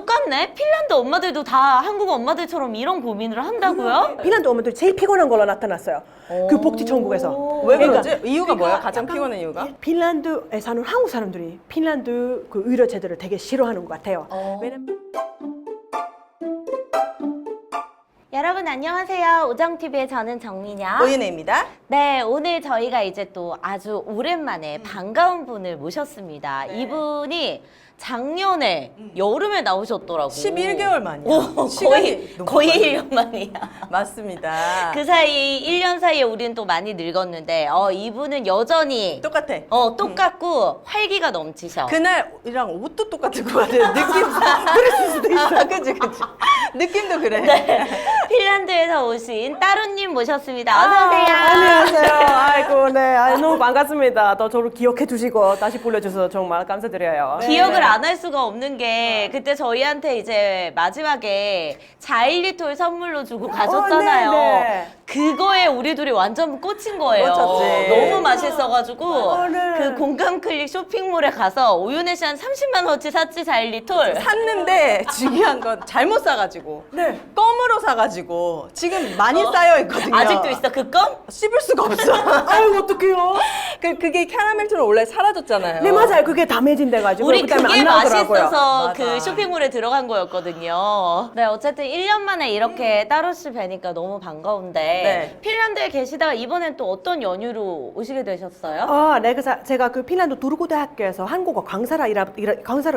똑같네. 핀란드 엄마들도 다 한국 엄마들처럼 이런 고민을 한다고요? 핀란드 오면 제일 피곤한 걸로 나타났어요. 그 복지 천국에서. 왜 그러니까 그러지? 이유가 뭐야? 가장 피곤한 이유가? 핀란드에 사는 한국 사람들이 핀란드 그 의료 제도를 되게 싫어하는 것 같아요. 왜냐면 여러분 안녕하세요. 오정TV의 저는 정민영. 오윤혜입니다. 네, 오늘 저희가 이제 또 아주 오랜만에 반가운 분을 모셨습니다. 네. 이분이 작년에 여름에 나오셨더라고. 11개월 만이야. 오, 시간이 너무 거의 빨리. 1년 만이야. 맞습니다. 그 사이 1년 사이에 우리는 또 많이 늙었는데 이분은 여전히 똑같아. 똑같고 활기가 넘치셔. 그날이랑 옷도 똑같을 것 같아. 느낌상. 그랬을 수도 있어. 그치. 느낌도 그래. 네. 핀란드에서 오신 따루님 모셨습니다. 어서 오세요. 안녕하세요. 아이고 네, 너무 반갑습니다. 또 저를 기억해 주시고 다시 불러주셔서 정말 감사드려요. 기억을 안 할 수가 없는 게 그때 저희한테 이제 마지막에 자일리톨 선물로 주고 가셨잖아요. 네. 그거에 우리 둘이 완전 꽂힌 거예요. 꽂혔지. 너무 맛있어가지고 네. 그 공감 클릭 쇼핑몰에 가서 오윤혜 씨 한 30만 원어치 샀지 자일리톨. 샀는데 중요한 건 잘못 사가지고. 네. 껌으로 사가지고 지금 많이 쌓여 있거든요. 아직도 있어 그 껌? 씹을 수가 없어. 아이고 어떡해요? 그게 캐러멜처럼 원래 사라졌잖아요. 네 맞아요. 그게 담해진 돼가지고 우리 그다음에 그게 안 나오더라고요. 맛있어서 맞아. 그 쇼핑몰에 들어간 거였거든요. 네, 어쨌든 1년 만에 이렇게 따로 씨 뵈니까 너무 반가운데 네. 핀란드에 계시다가 이번엔 또 어떤 연유로 오시게 되셨어요? 네, 그래서 제가 그 핀란드 두르고대학교에서 한국어 강사로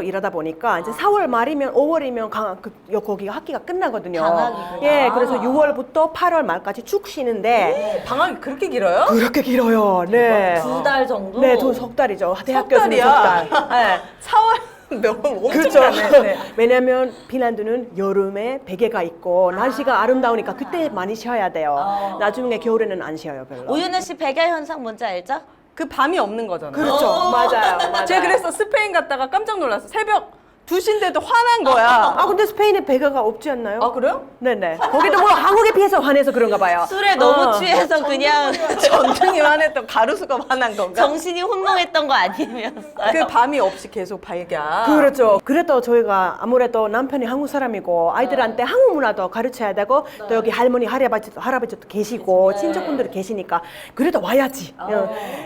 일하다 보니까 이제 4월 말이면 5월이면 거기가 학기가 끝나거든요. 방학이구나. 예, 그래서 6월부터 8월 말까지 쭉 쉬는데 방학이 그렇게 길어요? 그렇게 길어요. 네. 2달 정도? 네, 석 달이죠. 대학교에서는 석 달이야. 달. 네. 4월 엄청 그렇죠. 가네. 네. 왜냐면 핀란드는 여름에 베개가 있고 날씨가 아름다우니까 그때 많이 쉬어야 돼요. 나중에 겨울에는 안 쉬어요, 별로. 오윤혜 씨 백야 현상 뭔지 알죠? 그 밤이 없는 거잖아요. 그렇죠. 맞아요. 제가 그래서 스페인 갔다가 깜짝 놀랐어. 새벽 2시인데도 화난 거야. 근데 스페인에 베개가 없지 않나요? 아, 그래요? 네네. 거기도 뭐 한국에 비해서 화내서 그런가 봐요. 술에 너무 취해서 그냥 전등이 화냈던 가루수가 화난 건가? 정신이 혼동했던 거 아니면서요? 그 밤이 없이 계속 발견. 그렇죠. 그래도 저희가 아무래도 남편이 한국 사람이고 아이들한테 한국 문화도 가르쳐야 되고 또 여기 할머니, 할아버지도 계시고 친척분들이 계시니까 그래도 와야지.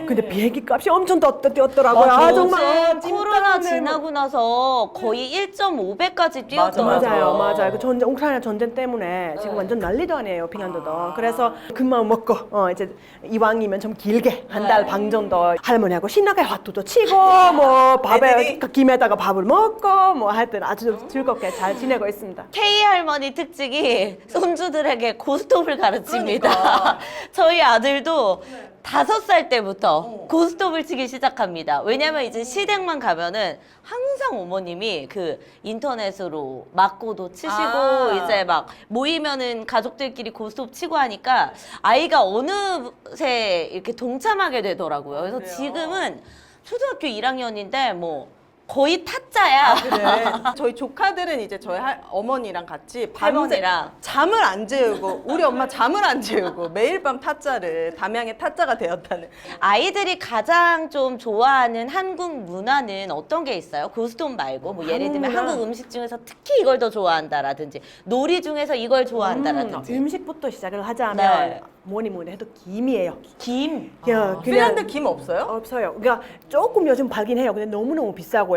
근데 비행기 값이 엄청 뛰었더라고요. 정말. 코로나 찐따네. 지나고 나서 거의 1.5배까지 뛰었더라고요. 맞아요. 그 우크라이나 전쟁 때문에 지금 완전 난리도 아니에요, 핀란드도. 그래서 금방 먹고 이제 이왕이면 좀 길게 한 달 반 정도 할머니하고 신나게 화투도 치고 뭐 밥에 김에다가 밥을 먹고 뭐 하여튼 아주 즐겁게 잘 지내고 있습니다. K 할머니 특징이 손주들에게 고스톱을 가르칩니다. 그러니까. 저희 아들도 5살 때부터 고스톱을 치기 시작합니다. 왜냐면 이제 시댁만 가면은 항상 어머님이 그 인터넷으로 맞고도 치시고 이제 막 모이면은 가족들끼리 고스톱 치고 하니까 아이가 어느새 이렇게 동참하게 되더라고요. 그래서 지금은 초등학교 1학년인데 뭐 거의 타짜야. 그래. 저희 조카들은 이제 저희 어머니랑 같이 밤새 할머니랑. 잠을 안 재우고 우리 엄마 잠을 안 재우고 매일 밤 타짜를 담양의 타짜가 되었다는. 아이들이 가장 좀 좋아하는 한국 문화는 어떤 게 있어요? 고스톱 말고 뭐 예를 들면 문화? 한국 음식 중에서 특히 이걸 더 좋아한다라든지 놀이 중에서 이걸 좋아한다라든지 음식부터 시작을 하자면 네. 뭐니 그래도 김이에요. 김 그냥 핀란드 김 없어요? 없어요. 그러니까 조금 요즘 팔긴 해요. 근데 너무너무 비싸고요.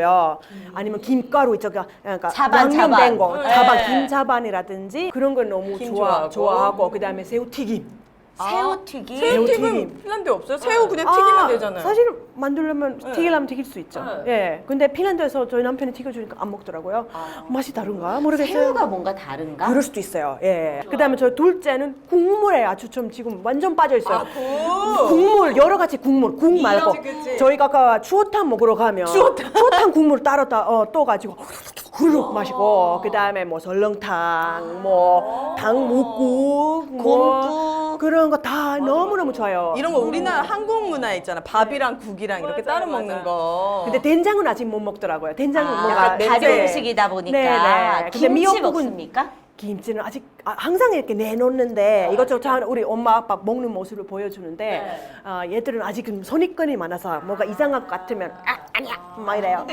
아니면 김가루 있죠. 그러니까 자반, 양념된 자반. 거. 네. 자반, 김자반이라든지 그런 걸 너무 김 좋아하고 그다음에 새우튀김. 새우튀김 새우튀김 핀란드에 없어요? 새우 그냥 튀기면 되잖아요. 사실 만들려면 튀기려면 튀길 수 있죠. 예. 근데 핀란드에서 저희 남편이 튀겨주니까 안 먹더라고요. 맛이 다른가 모르겠어요. 새우가 뭔가 다른가? 그럴 수도 있어요. 예. 그다음에 저희 둘째는 국물에 아주 좀 지금 완전 빠져 있어요. 국물 여러 가지 국물, 국 말고 그치. 저희가 아까 추어탕 먹으러 가면 추어탕 국물 따로 떠가지고 후루룩 마시고 그다음에 뭐 설렁탕, 뭐 당묵국, 뭐 곰국 그런 거 다 너무너무 좋아요. 이런 거 우리나라 한국 문화 있잖아. 밥이랑 국이랑 이렇게 따로 먹는 거. 근데 된장은 아직 못 먹더라고요. 된장은 뭔가 약간 발효 냄새. 음식이다 보니까 네네. 근데 김치 미역국은 먹습니까? 김치는 아직 항상 이렇게 내놓는데 이것저것 잘 우리 엄마 아빠 먹는 모습을 보여주는데 얘들은 아직은 선입견이 많아서 뭐가 이상한 것 같으면 아니야 막 이래요.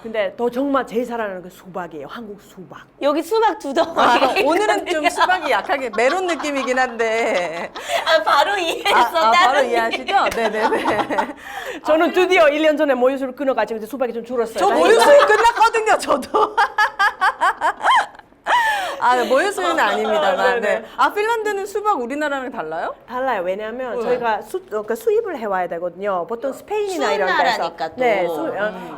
근데 또 정말 제일 사랑하는 게 수박이에요. 한국 수박. 여기 수박 두 덩어리. 아, 오늘은 좀 수박이 약하게 메론 느낌이긴 한데. 아, 바로 이해했어. 바로 다른 이해하시죠? 네네네. 저는 드디어 1년 전에 모유수를 끊어가지고 이제 수박이 좀 줄었어요. 저 모유수유 끝났거든요, 저도. 아, 모유수유는 아닙니다만. 네. 아, 핀란드는 수박 우리나라랑 달라요? 달라요. 왜냐하면 왜? 저희가 수입을 해와야 되거든요. 보통 스페인이나 추운 이런 데서. 나라니까 또. 네,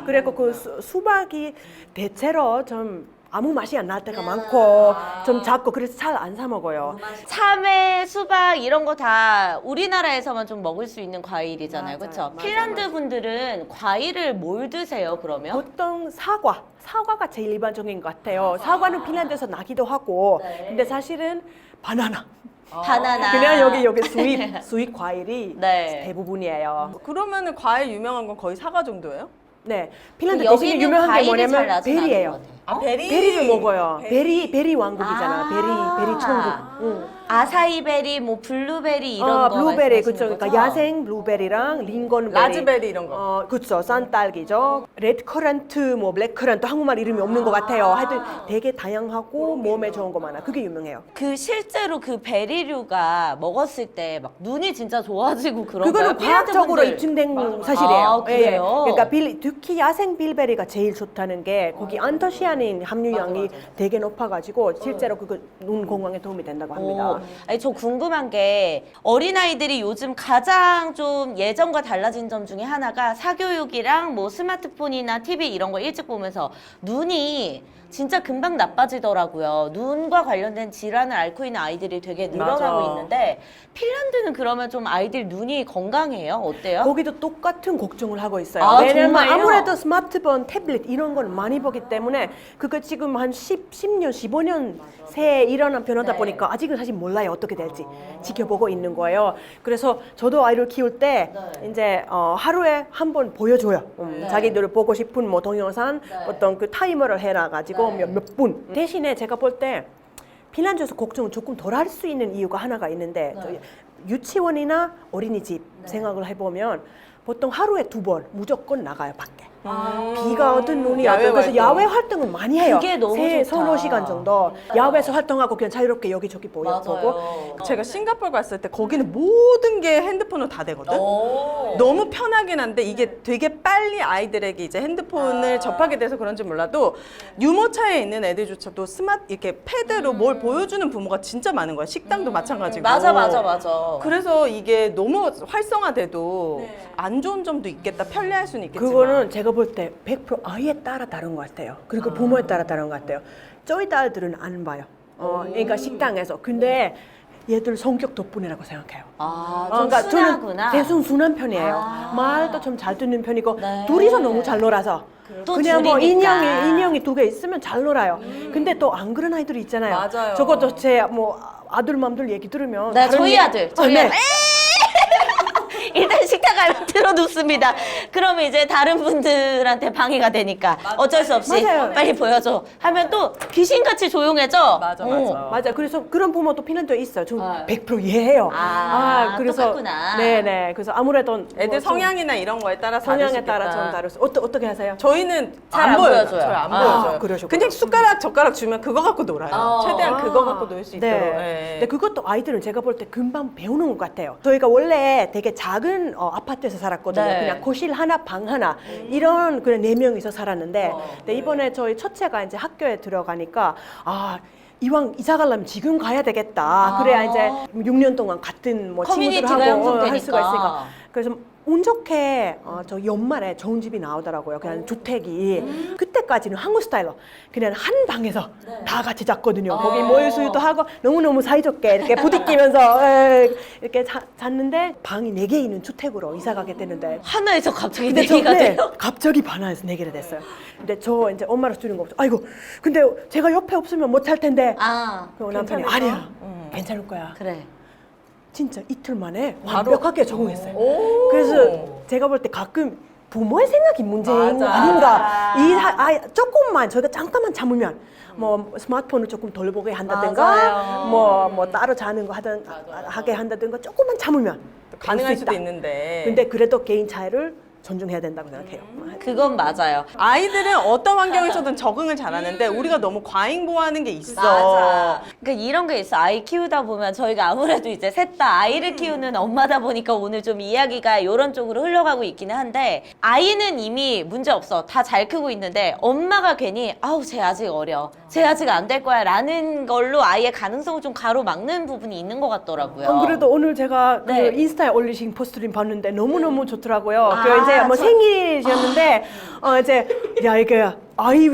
그래서 그 수박이 대체로 좀 아무 맛이 안 날 때가 많고 좀 작고 그래서 잘 안 사 먹어요. 참외, 수박 이런 거 다 우리나라에서만 좀 먹을 수 있는 과일이잖아요. 맞아요. 그렇죠? 맞아, 핀란드 분들은 과일을 뭘 드세요, 그러면? 보통 사과가 제일 일반적인 것 같아요. 사과는 핀란드에서 나기도 하고, 네. 근데 사실은 바나나. 바나나. 그냥 여기 수입 과일이 네. 대부분이에요. 그러면은 과일 유명한 건 거의 사과 정도예요? 네, 핀란드 여기는 대신에 유명한 게 과일이 잘 뭐냐면 나진 않은 것 베리예요. 같아요. 아, 베리? 베리를 먹어요. 베리 왕국이잖아. 아. 베리 천국. 응. 아사이베리, 뭐 블루베리 이런 거 블루베리, 말씀하시는 그쵸. 그러니까 거죠? 야생 블루베리랑 링건베리. 라즈베리 이런 거. 그쵸. 싼딸기죠. 레드커런트, 뭐 블랙커런트, 한국말 이름이 없는 것 같아요. 하여튼 되게 다양하고 몸에 좋은 거 많아. 그게 유명해요. 그 실제로 그 베리류가 먹었을 때 막 눈이 진짜 좋아지고 그런 그거는 거예요? 과학적으로 핀란드 입증된 사실이에요. 아, 그래요? 예. 그러니까 특히 야생 빌베리가 제일 좋다는 게 거기 안토시아닌 함유량이 되게 높아가지고 실제로 그거 눈 건강에 도움이 된다고 합니다. 아니, 저 궁금한 게 어린아이들이 요즘 가장 좀 예전과 달라진 점 중에 하나가 사교육이랑 뭐 스마트폰이나 TV 이런 거 일찍 보면서 눈이 진짜 금방 나빠지더라고요. 눈과 관련된 질환을 앓고 있는 아이들이 되게 늘어나고 맞아. 있는데 핀란드는 그러면 좀 아이들 눈이 건강해요? 어때요? 거기도 똑같은 걱정을 하고 있어요. 아, 왜냐면 정말요? 아무래도 스마트폰, 태블릿 이런 걸 많이 보기 때문에 그거 지금 한 10년, 15년 새에 일어난 변화다 네. 보니까 아직은 사실 몰라요. 어떻게 될지 지켜보고 있는 거예요. 그래서 저도 아이를 키울 때 이제 하루에 한 번 보여줘요. 자기들 보고 싶은 뭐 동영상 어떤 그 타이머를 해놔가지고 몇 분. 대신에 제가 볼 때 핀란드에서 걱정을 조금 덜 할 수 있는 이유가 하나가 있는데 저희 유치원이나 어린이집 생각을 해보면 보통 하루에 2번 무조건 나가요 밖에. 비가 오든 눈이 야외 오든 그래서 활동. 야외 활동을 많이 해요. 그게 너무 좋다. 서너 시간 정도 야외에서 활동하고 그냥 자유롭게 여기저기 보고 제가 싱가포르 갔을 때 거기는 모든 게 핸드폰으로 다 되거든? 너무 편하긴 한데 이게 되게 빨리 아이들에게 이제 핸드폰을 접하게 돼서 그런지 몰라도 유모차에 있는 애들조차도 이렇게 패드로 뭘 보여주는 부모가 진짜 많은 거야. 식당도 마찬가지고. 맞아. 그래서 이게 너무 활성화돼도 안 좋은 점도 있겠다. 편리할 수는 있겠지만. 그거는 제가 볼 때 100% 아이에 따라 다른 것 같아요. 그리고 부모에 따라 다른 것 같아요. 저희 딸들은 안 봐요. 그러니까 식당에서. 근데 얘들 성격 덕분이라고 생각해요. 좀 순하구나. 대충 순한 편이에요. 말도 좀 잘 듣는 편이고 네. 둘이서 너무 잘 놀아서 또 그냥 뭐 둘이니까. 인형이 2개 있으면 잘 놀아요. 근데 또 안 그런 아이들이 있잖아요. 맞아요. 저것도 제 뭐 아들 맘들 얘기 들으면 네, 다른 저희 아들. 네. 일단 식탁 가면 틀어놓습니다. 그러면 이제 다른 분들한테 방해가 되니까 어쩔 수 없이 맞아요. 빨리 보여줘 하면 또 귀신같이 조용해져. 맞아. 맞아. 그래서 그런 부모도 핀란드에 있어요. 저 아. 100% 이해해요. 그래서 똑같구나. 네네. 그래서 아무래도 애들 뭐 좀 성향이나 이런 거에 따라 성향에 따라 좀 다를 수. 어떻게 하세요? 저희는 잘안 안 보여요. 보여줘요. 저희 안 아, 보여줘요. 그러시구나. 그냥 숟가락, 젓가락 주면 그거 갖고 놀아요. 최대한 아. 그거 갖고 놀 수 있도록. 네. 네. 근데 그것도 아이들은 제가 볼 때 금방 배우는 것 같아요. 저희가 원래 되게 작은 아파트에서 살았거든요. 네. 그냥 거실 하나, 방 하나 이런 그냥 4명이서 살았는데 근데 이번에 저희 첫째가 이제 학교에 들어가니까 이왕 이사 가려면 지금 가야 되겠다. 그래야 이제 6년 동안 같은 뭐 친구들하고 커뮤니티가 형성되니까. 할 수가 있으니까. 그래서 운 좋게 저 연말에 좋은 집이 나오더라고요. 그냥 주택이. 그때까지는 한국 스타일로 그냥 한 방에서 다 같이 잤거든요. 거기 모유수유도 하고 너무너무 사이좋게 이렇게 부딪히면서 이렇게 잤는데 방이 4개 있는 주택으로 이사 가게 되는데 하나에서 갑자기 근데 내기가 돼요? 갑자기 반환해서 4개를 됐어요. 근데 저 이제 엄마로 주는 거 없어. 아이고, 근데 제가 옆에 없으면 못 잘 텐데. 그 남편이 괜찮을까? 아니야, 괜찮을 거야. 그래. 진짜 이틀 만에 완벽하게 적응했어요. 오. 그래서 제가 볼 때 가끔 부모의 생각이 문제인 거 맞아. 아닌가. 조금만 저희가 잠깐만 참으면 뭐 스마트폰을 조금 덜 보게 한다든가 맞아요. 뭐 따로 자는 거 하게 한다든가 조금만 참으면 가능할 될 수 수도 있다. 있는데. 근데 그래도 개인 차이를 존중해야 된다고 생각해요. 그건 맞아요. 아이들은 어떤 환경에서든 적응을 잘하는데 우리가 너무 과잉보호하는 게 있어. 그러니까 이런 게 있어. 아이 키우다 보면 저희가 아무래도 이제 셋 다 아이를 키우는 엄마다 보니까 오늘 좀 이야기가 이런 쪽으로 흘러가고 있기는 한데 아이는 이미 문제 없어. 다 잘 크고 있는데 엄마가 괜히 아우 쟤 아직 어려. 쟤 아직 안 될 거야 라는 걸로 아이의 가능성을 좀 가로막는 부분이 있는 것 같더라고요. 안 그래도 오늘 제가 그 네. 인스타에 올리신 포스트를 봤는데 너무너무 좋더라고요. 아, 그 이제 뭐 저- 생일이었는데 이제 야 이게 아이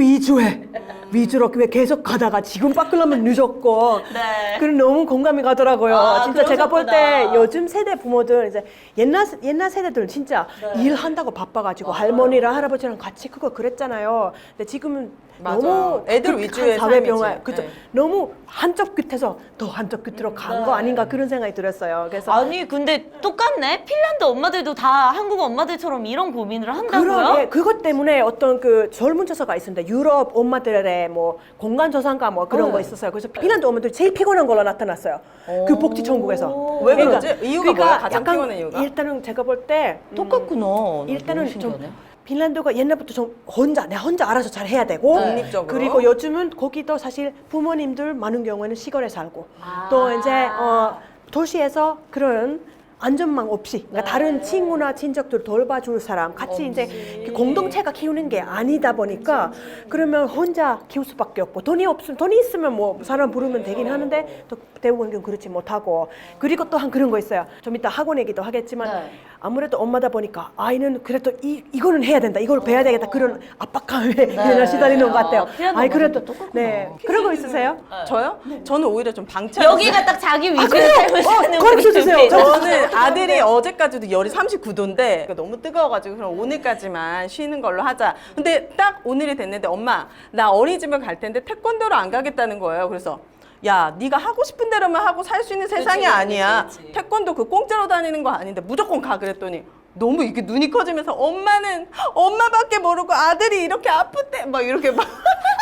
위주로 왜 계속 가다가 지금 바꾸려면 늦었고 네. 그런 너무 공감이 가더라고요. 아, 진짜 제가 볼 때 그러셨구나. 요즘 세대 부모들 이제 옛날 세대들은 진짜 네. 일한다고 바빠가지고 할머니랑 할아버지랑 같이 그거 그랬잖아요. 근데 지금은 맞아. 너무 애들 극한 위주의 사회 삶이지. 병화 그죠? 네. 너무 한쪽 끝에서 더 한쪽 끝으로 간 거 아닌가 그런 생각이 들었어요. 그래서 아니 근데 똑같네. 핀란드 엄마들도 다 한국 엄마들처럼 이런 고민을 한다고요? 예, 그것 때문에 어떤 그 설문조사가 있었는데 유럽 엄마들의 뭐 공간 저상가 뭐 그런 거 있었어요. 그래서 핀란드 엄마들이 제일 피곤한 걸로 나타났어요. 그 복지 천국에서. 왜 그러지? 이유가 뭐야? 가장 약간 피곤한 이유가? 일단은 제가 볼 때 똑같구나. 일단은 너무 좀 신기하네. 핀란드가 옛날부터 좀 내가 혼자 알아서 잘 해야 되고 독립적으로. 그리고 요즘은 거기도 사실 부모님들 많은 경우에는 시골에 살고 아. 또 이제 도시에서 그런 안전망 없이 그러니까 다른 친구나 친척들 돌봐줄 사람 같이 이제 공동체가 키우는 게 아니다 보니까 그러면 혼자 키울 수밖에 없고 돈이 있으면 뭐 사람 부르면 되긴 하는데 또 대부분 그렇지 못하고 그리고 또 한 그런 거 있어요. 좀 이따 학원 얘기도 하겠지만 네. 아무래도 엄마다 보니까 아이는 그래도 이거는 해야 된다 이걸 배워야 되겠다 그런 압박감에 그냥 시달리는 것 같아요. 핀란드 아이 그래도 엄마들도 똑같구나. 네 그런 거 있으세요? 저요? 저는 오히려 좀 방치. 여기가 딱 자기 위주의 삶을 사는 가르쳐 주세요. 우리 저는 아들이 어제까지도 열이 39도인데 너무 뜨거워가지고 그럼 오늘까지만 쉬는 걸로 하자. 근데 딱 오늘이 됐는데 엄마 나 어린이집을 갈 텐데 태권도를 안 가겠다는 거예요. 그래서 야 네가 하고 싶은 대로만 하고 살 수 있는 세상이 그치, 아니야. 그치. 태권도 그 공짜로 다니는 거 아닌데 무조건 가 그랬더니 너무 이게 눈이 커지면서 엄마는 엄마밖에 모르고 아들이 이렇게 아프대 막 이렇게 막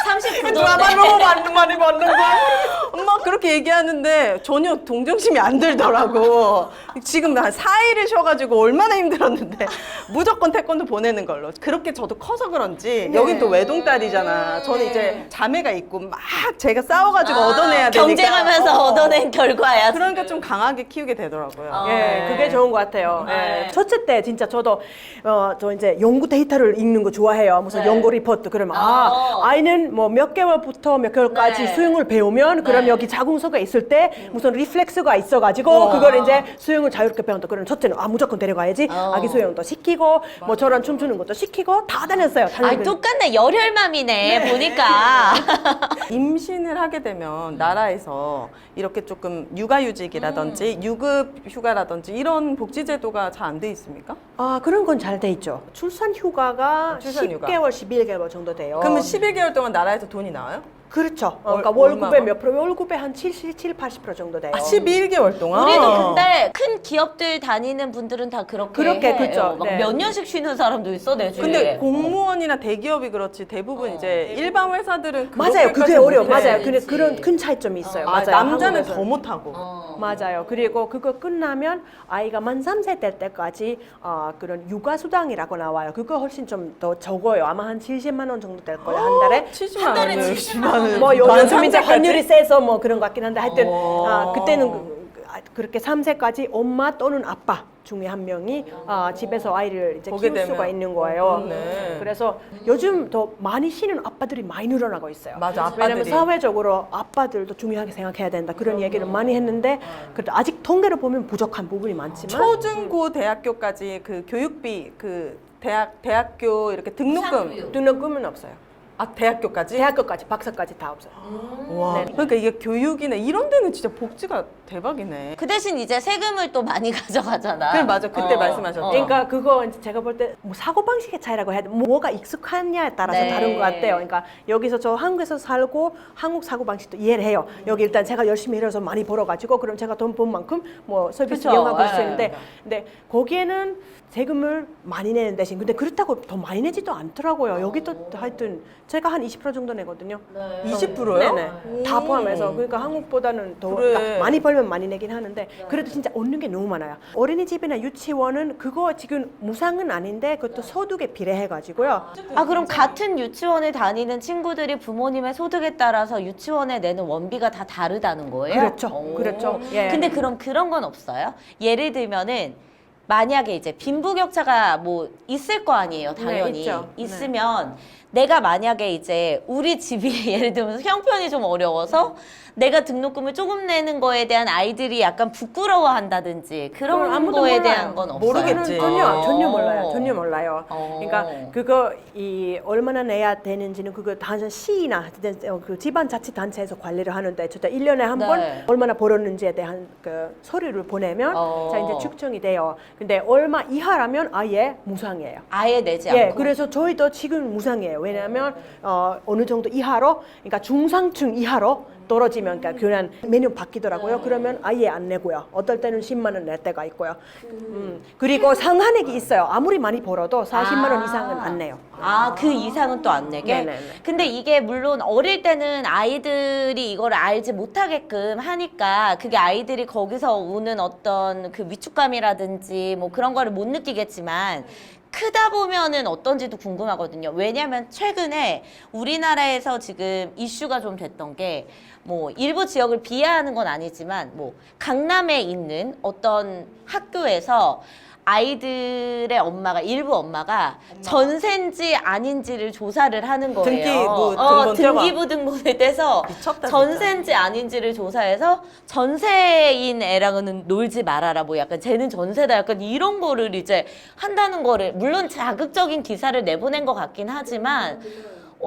39도. 드라마 너무 많이 봤는 거야. 엄마 그렇게 얘기하는데 전혀 동정심이 안 들더라고. 지금 한 4일을 쉬어가지고 얼마나 힘들었는데 무조건 태권도 보내는 걸로. 그렇게 저도 커서 그런지 여긴 또 외동딸이잖아. 저는 이제 자매가 있고 막 제가 싸워가지고 얻어내야 되니까. 경쟁하면서 얻어낸 결과야. 그러니까 좀 강하게 키우게 되더라고요. 예, 그게 좋은 것 같아요. 네. 예. 첫째 때 진짜 저도 저 이제 연구 데이터를 읽는 거 좋아해요. 무슨 네. 연구 리포트 그러면 아이는 뭐 몇 개월부터 몇 개월까지 네. 수영을 배우면 그럼 네. 여기 자궁소가 있을 때 무슨 리플렉스가 있어가지고 그걸 이제 수영을 자유롭게 배운다. 그럼 첫째는 무조건 데려가야지. 아기 수영도 시키고 뭐 저런 춤추는 것도 시키고 다 다녔어요. 아니 똑같네. 열혈맘이네. 보니까. 임신을 하게 되면 나라에서 이렇게 조금 육아휴직이라든지 유급 휴가라든지 이런 복지제도가 잘 안 돼 있습니까? 그런 건 잘 돼 있죠. 출산 휴가가 출산 휴가. 10개월, 11개월 정도 돼요. 그러면 11개월 동안 나라에서 돈이 나와요? 그렇죠. 그러니까 얼마가? 월급의 몇 프로? 월급의 한 80% 정도 돼요. 11개월 동안? 우리도 근데 큰 기업들 다니는 분들은 다 그렇게 해. 그렇죠. 막 네. 몇 년씩 쉬는 사람도 있어 내 주위에. 근데 공무원이나 대기업이 그렇지 대부분 이제 일반 회사들은 맞아요. 그게 그렇게까지 어려워. 못해. 맞아요. 근데 그치. 그런 큰 차이점이 있어요. 아, 맞아요. 남자는 한국에서는. 더 못하고. 맞아요. 그리고 그거 끝나면 아이가 만 3세 될 때까지 그런 육아 수당이라고 나와요. 그거 훨씬 좀 더 적어요. 아마 한 70만 원 정도 될 거예요. 한 달에. 70만 원, 60만 원. 뭐 요즘 이제 3세까지? 환율이 세서 뭐 그런 것 같긴 한데 하여튼 오. 그때는 그렇게 3세까지 엄마 또는 아빠 중에 한 명이 집에서 아이를 이제 보게 키울 수가 되면. 있는 거예요. 네. 그래서 요즘 더 많이 쉬는 아빠들이 많이 늘어나고 있어요. 맞아, 왜냐면 아빠들이. 사회적으로 아빠들도 중요하게 생각해야 된다 그런 얘기를 많이 했는데 그래도 아직 통계를 보면 부족한 부분이 많지만 초중고 대학교까지 그 교육비 그 대학교 이렇게 등록금 등록금은 없어요. 대학교까지? 대학교까지 박사까지 다 없어요. 와. 네. 그러니까 이게 교육이네 이런 데는 진짜 복지가 대박이네. 그 대신 이제 세금을 또 많이 가져가잖아. 그래 맞아 그때 말씀하셨죠. 그러니까 그거 이제 제가 볼 때 뭐 사고 방식의 차이라고 해야 돼. 뭐가 익숙하냐에 따라서 네. 다른 것 같아요. 그러니까 여기서 저 한국에서 살고 한국 사고 방식도 이해를 해요. 여기 일단 제가 열심히 일해서 많이 벌어가지고 그럼 제가 돈 번 만큼 뭐 서비스 그쵸. 이용하고 수 네. 있는데 근데 거기에는 세금을 많이 내는 대신 근데 그렇다고 더 많이 내지도 않더라고요. 여기도 하여튼 제가 한 20% 정도 내거든요. 20%요? 네네. 다 포함해서. 그러니까 한국보다는 더 그래. 그러니까 많이 벌면 많이 내긴 하는데 그래도 진짜 얻는 게 너무 많아요. 어린이집이나 유치원은 그거 지금 무상은 아닌데 그것도 소득에 비례해가지고요. 아, 그럼 같은 유치원에 다니는 친구들이 부모님의 소득에 따라서 유치원에 내는 원비가 다 다르다는 거예요? 그렇죠. 오. 그렇죠. 예. 근데 그럼 그런 건 없어요? 예를 들면은 만약에 이제 빈부격차가 뭐 있을 거 아니에요, 당연히. 있죠. 있으면 내가 만약에 이제 우리 집이 예를 들면 형편이 좀 어려워서 내가 등록금을 조금 내는 거에 대한 아이들이 약간 부끄러워한다든지 그건 그런 아무도 거에 몰라요. 대한 건 없어요? 모르겠지. 전혀 몰라요. 전혀 몰라요. 어. 그러니까 그거 이 얼마나 내야 되는지는 그거 단 시나 그 지방자치단체에서 관리를 하는데 진짜 1년에 한 번 네. 얼마나 벌었는지에 대한 그 서류를 보내면 어. 자 이제 측정이 돼요. 근데 얼마 이하라면 아예 무상이에요. 아예 내지 예, 않고? 그래서 저희도 지금 무상이에요. 왜냐하면 어느 정도 이하로, 그러니까 중상층 이하로 떨어지면 그러니까 교란 매년 바뀌더라고요. 그러면 아예 안 내고요. 어떨 때는 10만 원 낼 때가 있고요. 그리고 상한액이 있어요. 아무리 많이 벌어도 40만 원 이상은 안 내요. 아, 그 이상은 또 안 내게? 네네네. 근데 이게 물론 어릴 때는 아이들이 이걸 알지 못하게끔 하니까 그게 아이들이 거기서 오는 어떤 그 위축감이라든지 뭐 그런 거를 못 느끼겠지만 크다 보면은 어떤지도 궁금하거든요. 왜냐면 최근에 우리나라에서 지금 이슈가 좀 됐던 게 뭐 일부 지역을 비하하는 건 아니지만 뭐 강남에 있는 어떤 학교에서 아이들의 엄마가 일부 엄마가 전세인지 아닌지를 조사를 하는 거예요. 등기부 등본 등기부 등본에 대해서 미쳤다, 전세인지 아닌지를 조사해서 전세인 애랑은 놀지 말아라. 뭐 약간 쟤는 전세다. 약간 이런 거를 이제 한다는 거를 물론 자극적인 기사를 내보낸 것 같긴 하지만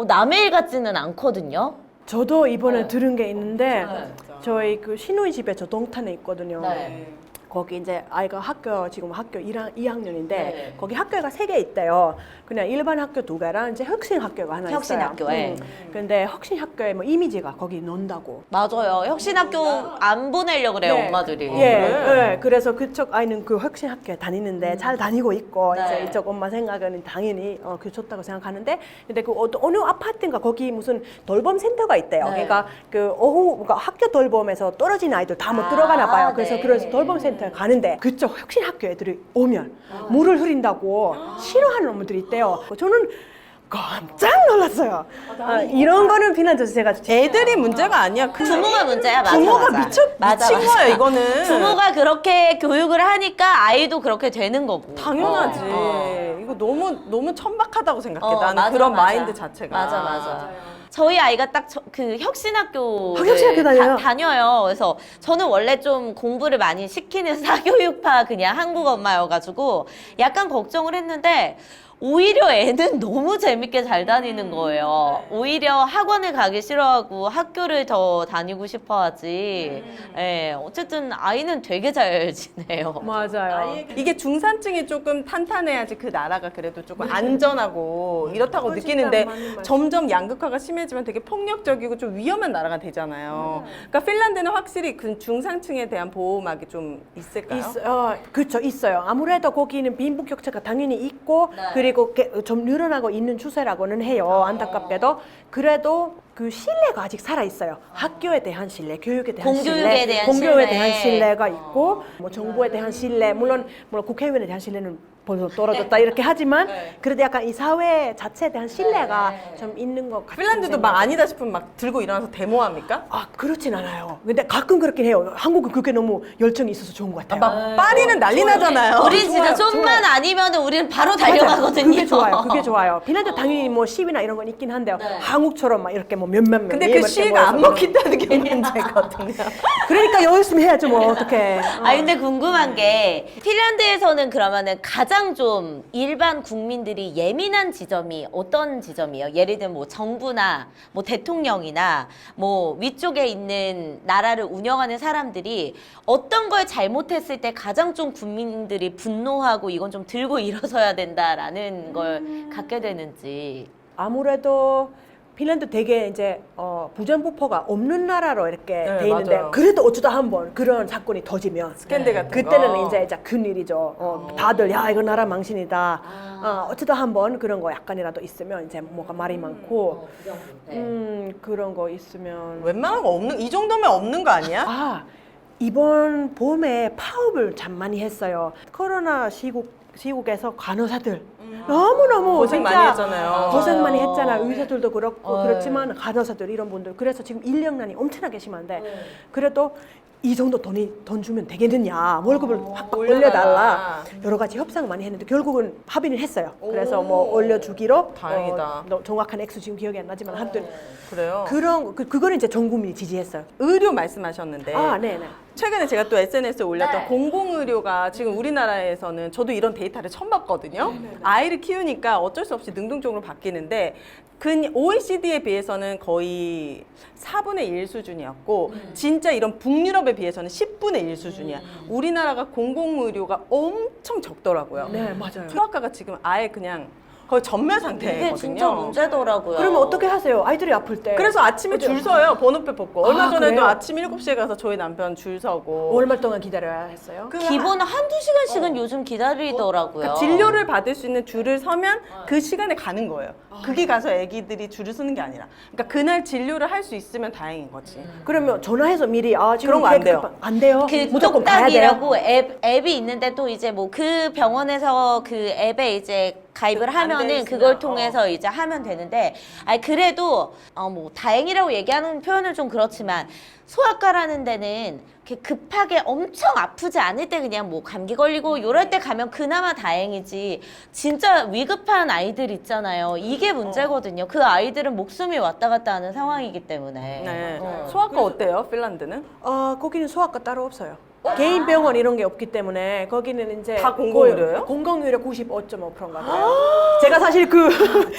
남의 일 같지는 않거든요. 저도 이번에 들은 게 있는데 저희 그 시누이 집에 저 동탄에 있거든요. 네. 거기 이제 아이가 지금 학교 2학년인데 네. 거기 학교가 3개 있대요. 그냥 일반 학교 2개랑 이제 혁신 학교가 하나 있어요. 혁신 학교에. 근데 혁신 학교에 뭐 이미지가 거기 논다고. 맞아요. 혁신학교 안 보내려고 그래요, 네. 엄마들이. 예, 그래서 그쪽 아이는 그 혁신 학교에 다니는데 잘 다니고 있고 네. 이제 이쪽 엄마 생각은 당연히 그 좋다고 생각하는데 근데 그 어느 아파트인가 거기 무슨 돌봄 센터가 있대요. 네. 그러니까 그 그러니까 학교 돌봄에서 떨어진 아이들 다 못 아, 들어가나 봐요. 네. 그래서 돌봄 센터에 가는데 그쪽 혁신 학교 애들이 오면 물을 흐린다고 싫어하는 엄마들이 있대요. 저는 깜짝 놀랐어요. 이런 거는 비난줘서 제가 애들이 문제가 아니야. 부모가 문제야, 맞아. 부모가 맞아. 미친 거야, 이거는. 부모가 그렇게 교육을 하니까 아이도 그렇게 되는 거고. 당연하지. 이거 너무 천박하다고 생각해. 나는 맞아, 그런 맞아. 마인드 자체가. 맞아. 저희 아이가 딱 그 혁신학교 혁신학교 다녀요? 다녀요. 그래서 저는 원래 좀 공부를 많이 시키는 사교육파 그냥 한국 엄마여가지고 약간 걱정을 했는데 오히려 애는 너무 재밌게 잘 다니는 거예요. 오히려 학원을 가기 싫어하고 학교를 더 다니고 싶어하지. 예, 어쨌든 아이는 되게 잘 지내요. 맞아요. 이게 중산층이 조금 탄탄해야지 그 나라가 그래도 조금 안전하고 이렇다고 그거 진짜 느끼는데 맞는 말씀. 점점 양극화가 심해지면 되게 폭력적이고 좀 위험한 나라가 되잖아요. 그러니까 핀란드는 확실히 그 중산층에 대한 보호막이 좀 있을까요? 그렇죠, 있어요. 아무래도 거기는 빈부격차가 당연히 있고 네. 그리고 좀 늘어나고 있는 추세라고는 해요. 안타깝게도 그래도 그 신뢰가 아직 살아 있어요. 학교에 대한 신뢰, 교육에 대한 공교육에 신뢰, 대한 공교육에 신뢰. 대한 신뢰가 있고 뭐 정부에 대한 신뢰, 물론 국회의원에 대한 신뢰는 벌써 떨어졌다 이렇게 하지만 그래도 약간 이 사회 자체에 대한 신뢰가 좀 있는 것 같아요. 핀란드도 막 아니다 싶으면 막 들고 일어나서 데모합니까? 그렇진 않아요. 근데 가끔 그렇긴 해요. 한국은 그게 너무 열정이 있어서 좋은 것 같아요. 막 파리는 난리 나잖아요. 우리 진짜 좀만 아니면은 우리는 바로 달려가거든요. 그게 좋아요. 그게 좋아요. 핀란드 당연히 뭐 시위나 이런 건 있긴 한데요. 한국처럼 막 이렇게 뭐 몇몇 명. 근데 그 시위가 안 먹힌다는 게 문제거든요. 그러니까 열심히 해야죠 뭐 어떻게. 근데 궁금한 게 핀란드에서는 그러면은 가장 좀 일반 국민들이 예민한 지점이 어떤 지점이에요? 예를 들면 뭐 정부나 뭐 대통령이나 뭐 위쪽에 있는 나라를 운영하는 사람들이 어떤 걸 잘못했을 때 가장 좀 국민들이 분노하고 이건 좀 들고 일어서야 된다라는 걸 갖게 되는지. 아무래도 핀란드 되게 이제 부정부포가 없는 나라로 이렇게 네, 돼 있는데 맞아요. 그래도 어쩌다 한번 그런 사건이 터지면 스캔들 같은 그때는 거. 이제 큰일이죠. 다들 야 이거 나라 망신이다. 어쩌다 한번 그런 거 약간이라도 있으면 이제 뭐가 말이 많고 그런 거 있으면 웬만한 거 없는 이 정도면 없는 거 아니야? 이번 봄에 파업을 참 많이 했어요. 코로나 시국에서 간호사들 너무너무 고생 진짜 많이 했잖아요. 고생 많이 맞아요. 했잖아. 의사들도 그렇고 네. 그렇지만 간호사들 이런 분들 그래서 지금 인력난이 엄청나게 심한데 그래도 이 정도 돈 주면 되겠느냐 월급을 확 올려달라 여러 가지 협상 많이 했는데 결국은 합의를 했어요. 그래서 뭐 올려주기로 다행이다. 정확한 액수 지금 기억이 안 나지만 아무튼 그래요. 그거는 이제 전 국민이 지지했어요. 의료 말씀하셨는데 네네. 최근에 제가 또 SNS에 올렸던 네. 공공의료가 지금 우리나라에서는 저도 이런 데이터를 처음 봤거든요. 아이를 키우니까 어쩔 수 없이 능동적으로 바뀌는데 OECD에 비해서는 거의 4분의 1 수준이었고 진짜 이런 북유럽에 비해서는 10분의 1 수준이야. 우리나라가 공공의료가 엄청 적더라고요. 네 맞아요. 소아과가 지금 아예 그냥 거의 전멸 상태거든요. 이게 진짜 문제더라고요. 그러면 어떻게 하세요? 아이들이 아플 때. 그래서 아침에 줄 서요. 번호표 뽑고. 얼마 전에도 그래요? 아침 7시에 가서 저희 남편 줄 서고. 얼마 동안 기다려야 했어요? 그 기본 한두 시간씩은 요즘 기다리더라고요. 그러니까 진료를 받을 수 있는 줄을 서면 그 시간에 가는 거예요. 그게 가서 애기들이 줄을 서는 게 아니라. 그러니까 그날 진료를 할 수 있으면 다행인 거지. 그러면 전화해서 미리 지금 그런 거안 이렇게 돼요. 안 돼요. 그 무조건 가야 돼요. 똑딱이라고 앱이 있는데 또 이제 뭐 그 병원에서 그 앱에 이제 가입을 안 돼 하면은 있으면, 그걸 통해서 이제 하면 되는데 아니 그래도 뭐 다행이라고 얘기하는 표현은 좀 그렇지만 소아과라는 데는 이렇게 급하게 엄청 아프지 않을 때 그냥 뭐 감기 걸리고 요럴 때 가면 그나마 다행이지 진짜 위급한 아이들 있잖아요. 이게 문제거든요. 그 아이들은 목숨이 왔다 갔다 하는 상황이기 때문에. 네. 소아과 어때요? 핀란드는? 거기는 소아과 따로 없어요. 개인 병원 이런 게 없기 때문에 거기는 이제 다 공공의료예요? 공공의료 95.5%인 것 같아요. 제가 사실 그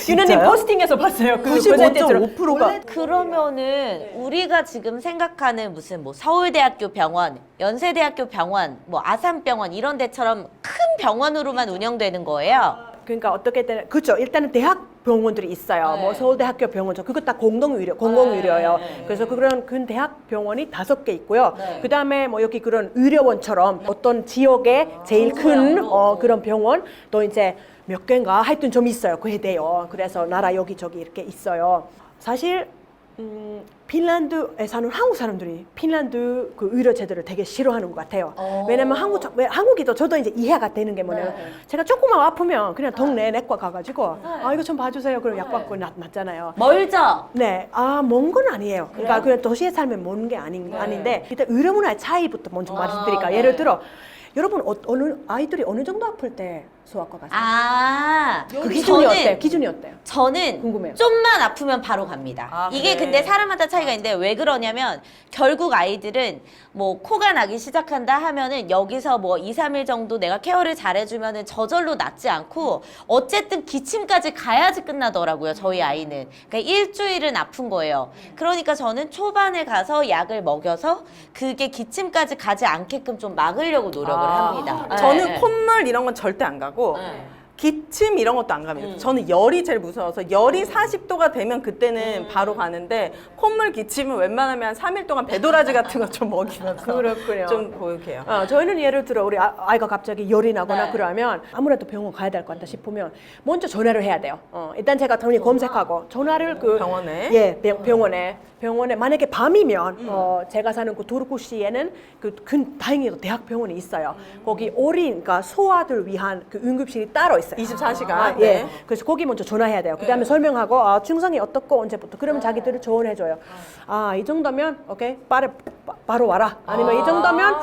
유나님 포스팅에서 봤어요. 그 95.5%가 그러면은 우리가 지금 생각하는 무슨 뭐 서울대학교 병원, 연세대학교 병원, 뭐 아산병원 이런 데처럼 큰 병원으로만 운영되는 거예요. 그러니까 어떻게 때는 그렇죠. 일단은 대학 병원들이 있어요. 네. 뭐 서울대학교 병원 그거 다 공공의료예요. 그래서 그런 큰 대학 병원이 5개 있고요. 네. 그다음에 뭐 여기 그런 의료원처럼 어떤 지역에 제일 큰 그런 병원 또 이제 몇 개인가 하여튼 좀 있어요. 그게 돼요. 그래서 나라 여기저기 이렇게 있어요. 사실 핀란드에 사는 한국 사람들이 핀란드 그 의료 제도를 되게 싫어하는 것 같아요. 왜냐면 한국이도 저도 이제 이해가 되는 게 뭐냐면 제가 조금만 아프면 그냥 동네 내과 가가지고 이거 좀 봐주세요. 그럼 약 받고 낫잖아요. 멀죠? 네, 먼 건 아니에요. 그러니까 그냥 도시에 살면 먼 게 아닌데 일단 의료 문화의 차이부터 먼저 말씀드릴까요? 예를 들어 여러분 아이들이 어느 정도 아플 때 소아과 가세요? 그 기준이 어때요? 기준이 어때요? 저는 궁금해요. 좀만 아프면 바로 갑니다. 이게 그래. 근데 사람마다 차이가 있는데 왜 그러냐면 결국 아이들은 뭐 코가 나기 시작한다 하면은 여기서 뭐 2, 3일 정도 내가 케어를 잘해주면은 저절로 낫지 않고 어쨌든 기침까지 가야지 끝나더라고요. 저희 아이는. 그러니까 일주일은 아픈 거예요. 그러니까 저는 초반에 가서 약을 먹여서 그게 기침까지 가지 않게끔 좀 막으려고 노력을 합니다. 저는 네. 콧물 이런 건 절대 안 가고 기침 이런 것도 안 갑니다. 저는 열이 제일 무서워서 열이 40도가 되면 그때는 바로 가는데 콧물 기침은 웬만하면 한 3일 동안 배도라지 같은 거 좀 먹이면서 그렇군요. 좀 보육해요. 저희는 예를 들어 우리 아이가 갑자기 열이 나거나 네. 그러면 아무래도 병원 가야 될 것 같다 싶으면 먼저 전화를 해야 돼요. 일단 제가 당연히 검색하고 전화를 그 병원에? 병원에 만약에 밤이면 제가 사는 그 도르쿠시에는 그 다행히도 대학병원이 있어요. 거기 어린 그러니까 소아들 위한 그 응급실이 따로 있어요. 24시간. 예. 그래서 거기 먼저 전화해야 돼요. 그다음에 설명하고 증상이 어떻고 언제부터 그러면 자기들을 조언해줘요. 이 정도면 오케이 바로 와라. 아니면 이 정도면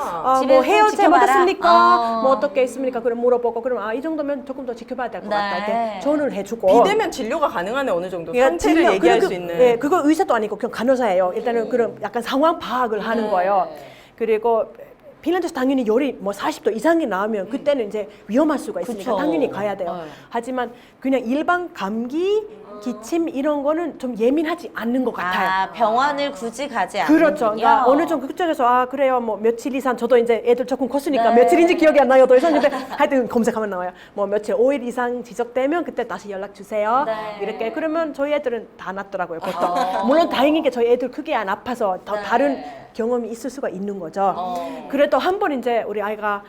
집에서 뭐 헤어 지켜봐라. 잘못했습니까? 뭐 어떻게 있습니까? 그럼 물어보고 그럼 이 정도면 조금 더 지켜봐야 될 것 같다. 이렇게 조언을 해주고. 비대면 진료가 가능하네 어느 정도 그러니까 상태를 진료, 얘기할 그리고 수 있는. 예, 그거 의사도 아니고 그냥 간호사예요. 일단은 그런 약간 상황 파악을 하는 거예요. 그리고 핀란드에서 당연히 열이 뭐 40도 이상이 나오면 그때는 이제 위험할 수가 있으니까 그쵸. 당연히 가야 돼요. 하지만 그냥 일반 감기 기침 이런 거는 좀 예민하지 않는 것 같아요. 아, 병원을 굳이 가지 않는 그렇죠. 그러니까 어느 정도 그쪽에서 아 그래요 뭐 며칠 이상 저도 이제 애들 조금 컸으니까 네. 며칠인지 기억이 안 나요 더 이상 근데 하여튼 검색하면 나와요. 뭐 며칠 5일 이상 지속되면 그때 다시 연락 주세요. 네. 이렇게 그러면 저희 애들은 다 낫더라고요. 보통 물론 다행인 게 저희 애들 크게 안 아파서 더 네. 다른 경험이 있을 수가 있는 거죠. 그래도 한 번 이제 우리 아이가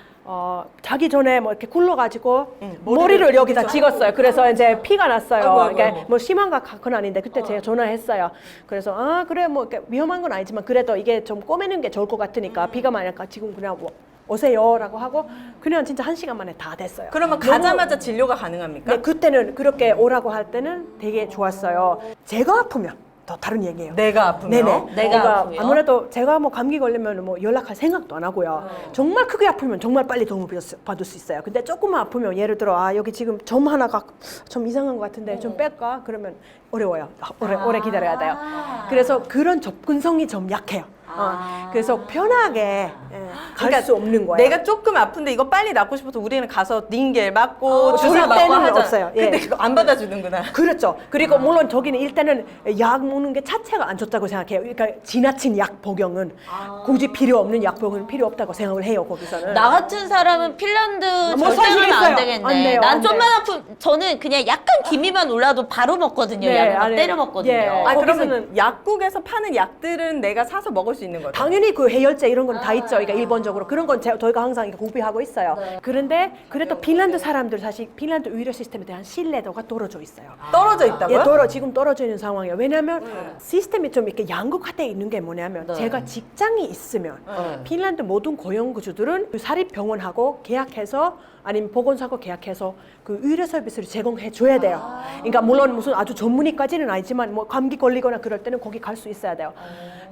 자기 전에 뭐 이렇게 굴러가지고 머리를 여기다 찍었어요. 그래서 이제 피가 났어요. 그러니까 뭐 심한 건 아닌데 그때 제가 전화했어요. 그래서 아 그래 뭐 이렇게 위험한 건 아니지만 그래도 이게 좀 꼬매는 게 좋을 것 같으니까 비가 많이 할까 지금 그냥 뭐 오세요라고 하고 그냥 진짜 1시간 만에 다 됐어요. 그러면 가자마자 진료가 가능합니까? 네, 그때는 그렇게 오라고 할 때는 되게 좋았어요. 제가 아프면 더 다른 얘기예요. 내가 아프면? 네네. 내가 그러니까 아프면? 아무래도 제가 뭐 감기 걸리면 뭐 연락할 생각도 안 하고요. 정말 크게 아프면 정말 빨리 도움을 받을 수 있어요. 근데 조금만 아프면 예를 들어 아 여기 지금 점 하나가 좀 이상한 것 같은데 좀 뺄까? 그러면 어려워요. 오래 기다려야 돼요. 그래서 그런 접근성이 좀 약해요. 그래서 편하게 갈 수 없는 거예요. 내가 조금 아픈데 이거 빨리 낫고 싶어서 우리는 가서 닌겔 맞고 주사 그럴 맞고 때는 하잖아. 없어요. 예. 근데 그거 안 받아주는구나. 그렇죠. 그리고 물론 저기는 일단은 약 먹는 게 자체가 안 좋다고 생각해요. 그러니까 지나친 약 복용은 굳이 필요 없는 약 복용은 필요 없다고 생각을 해요. 거기서는. 나 같은 사람은 핀란드 뭐 절대 가면 안 사시겠어요? 되겠네. 안 돼요, 난 안 좀만 아프면 저는 그냥 약간 기미만 올라도 바로 먹거든요. 네, 약을 막 아니, 때려 먹거든요. 예. 아 거기서는- 그러면 약국에서 파는 약들은 내가 사서 먹을 수 있는 거죠? 당연히 그 해열제 이런 건 다 있죠. 그러니까 일본적으로 그런 건 저희가 항상 이렇게 구비하고 있어요. 그런데 그래도 핀란드 사람들 사실 핀란드 의료 시스템에 대한 신뢰도가 떨어져 있어요. 떨어져 있다고요? 예, 지금 떨어져 있는 상황이에요. 왜냐하면 시스템이 좀 이렇게 양극화되어 있는 게 뭐냐면 제가 직장이 있으면 핀란드 모든 고용주들은 그 사립병원하고 계약해서 아니면 보건소하고 계약해서 그 의료 서비스를 제공해 줘야 돼요. 그러니까 물론 무슨 아주 전문의까지는 아니지만 뭐 감기 걸리거나 그럴 때는 거기 갈 수 있어야 돼요.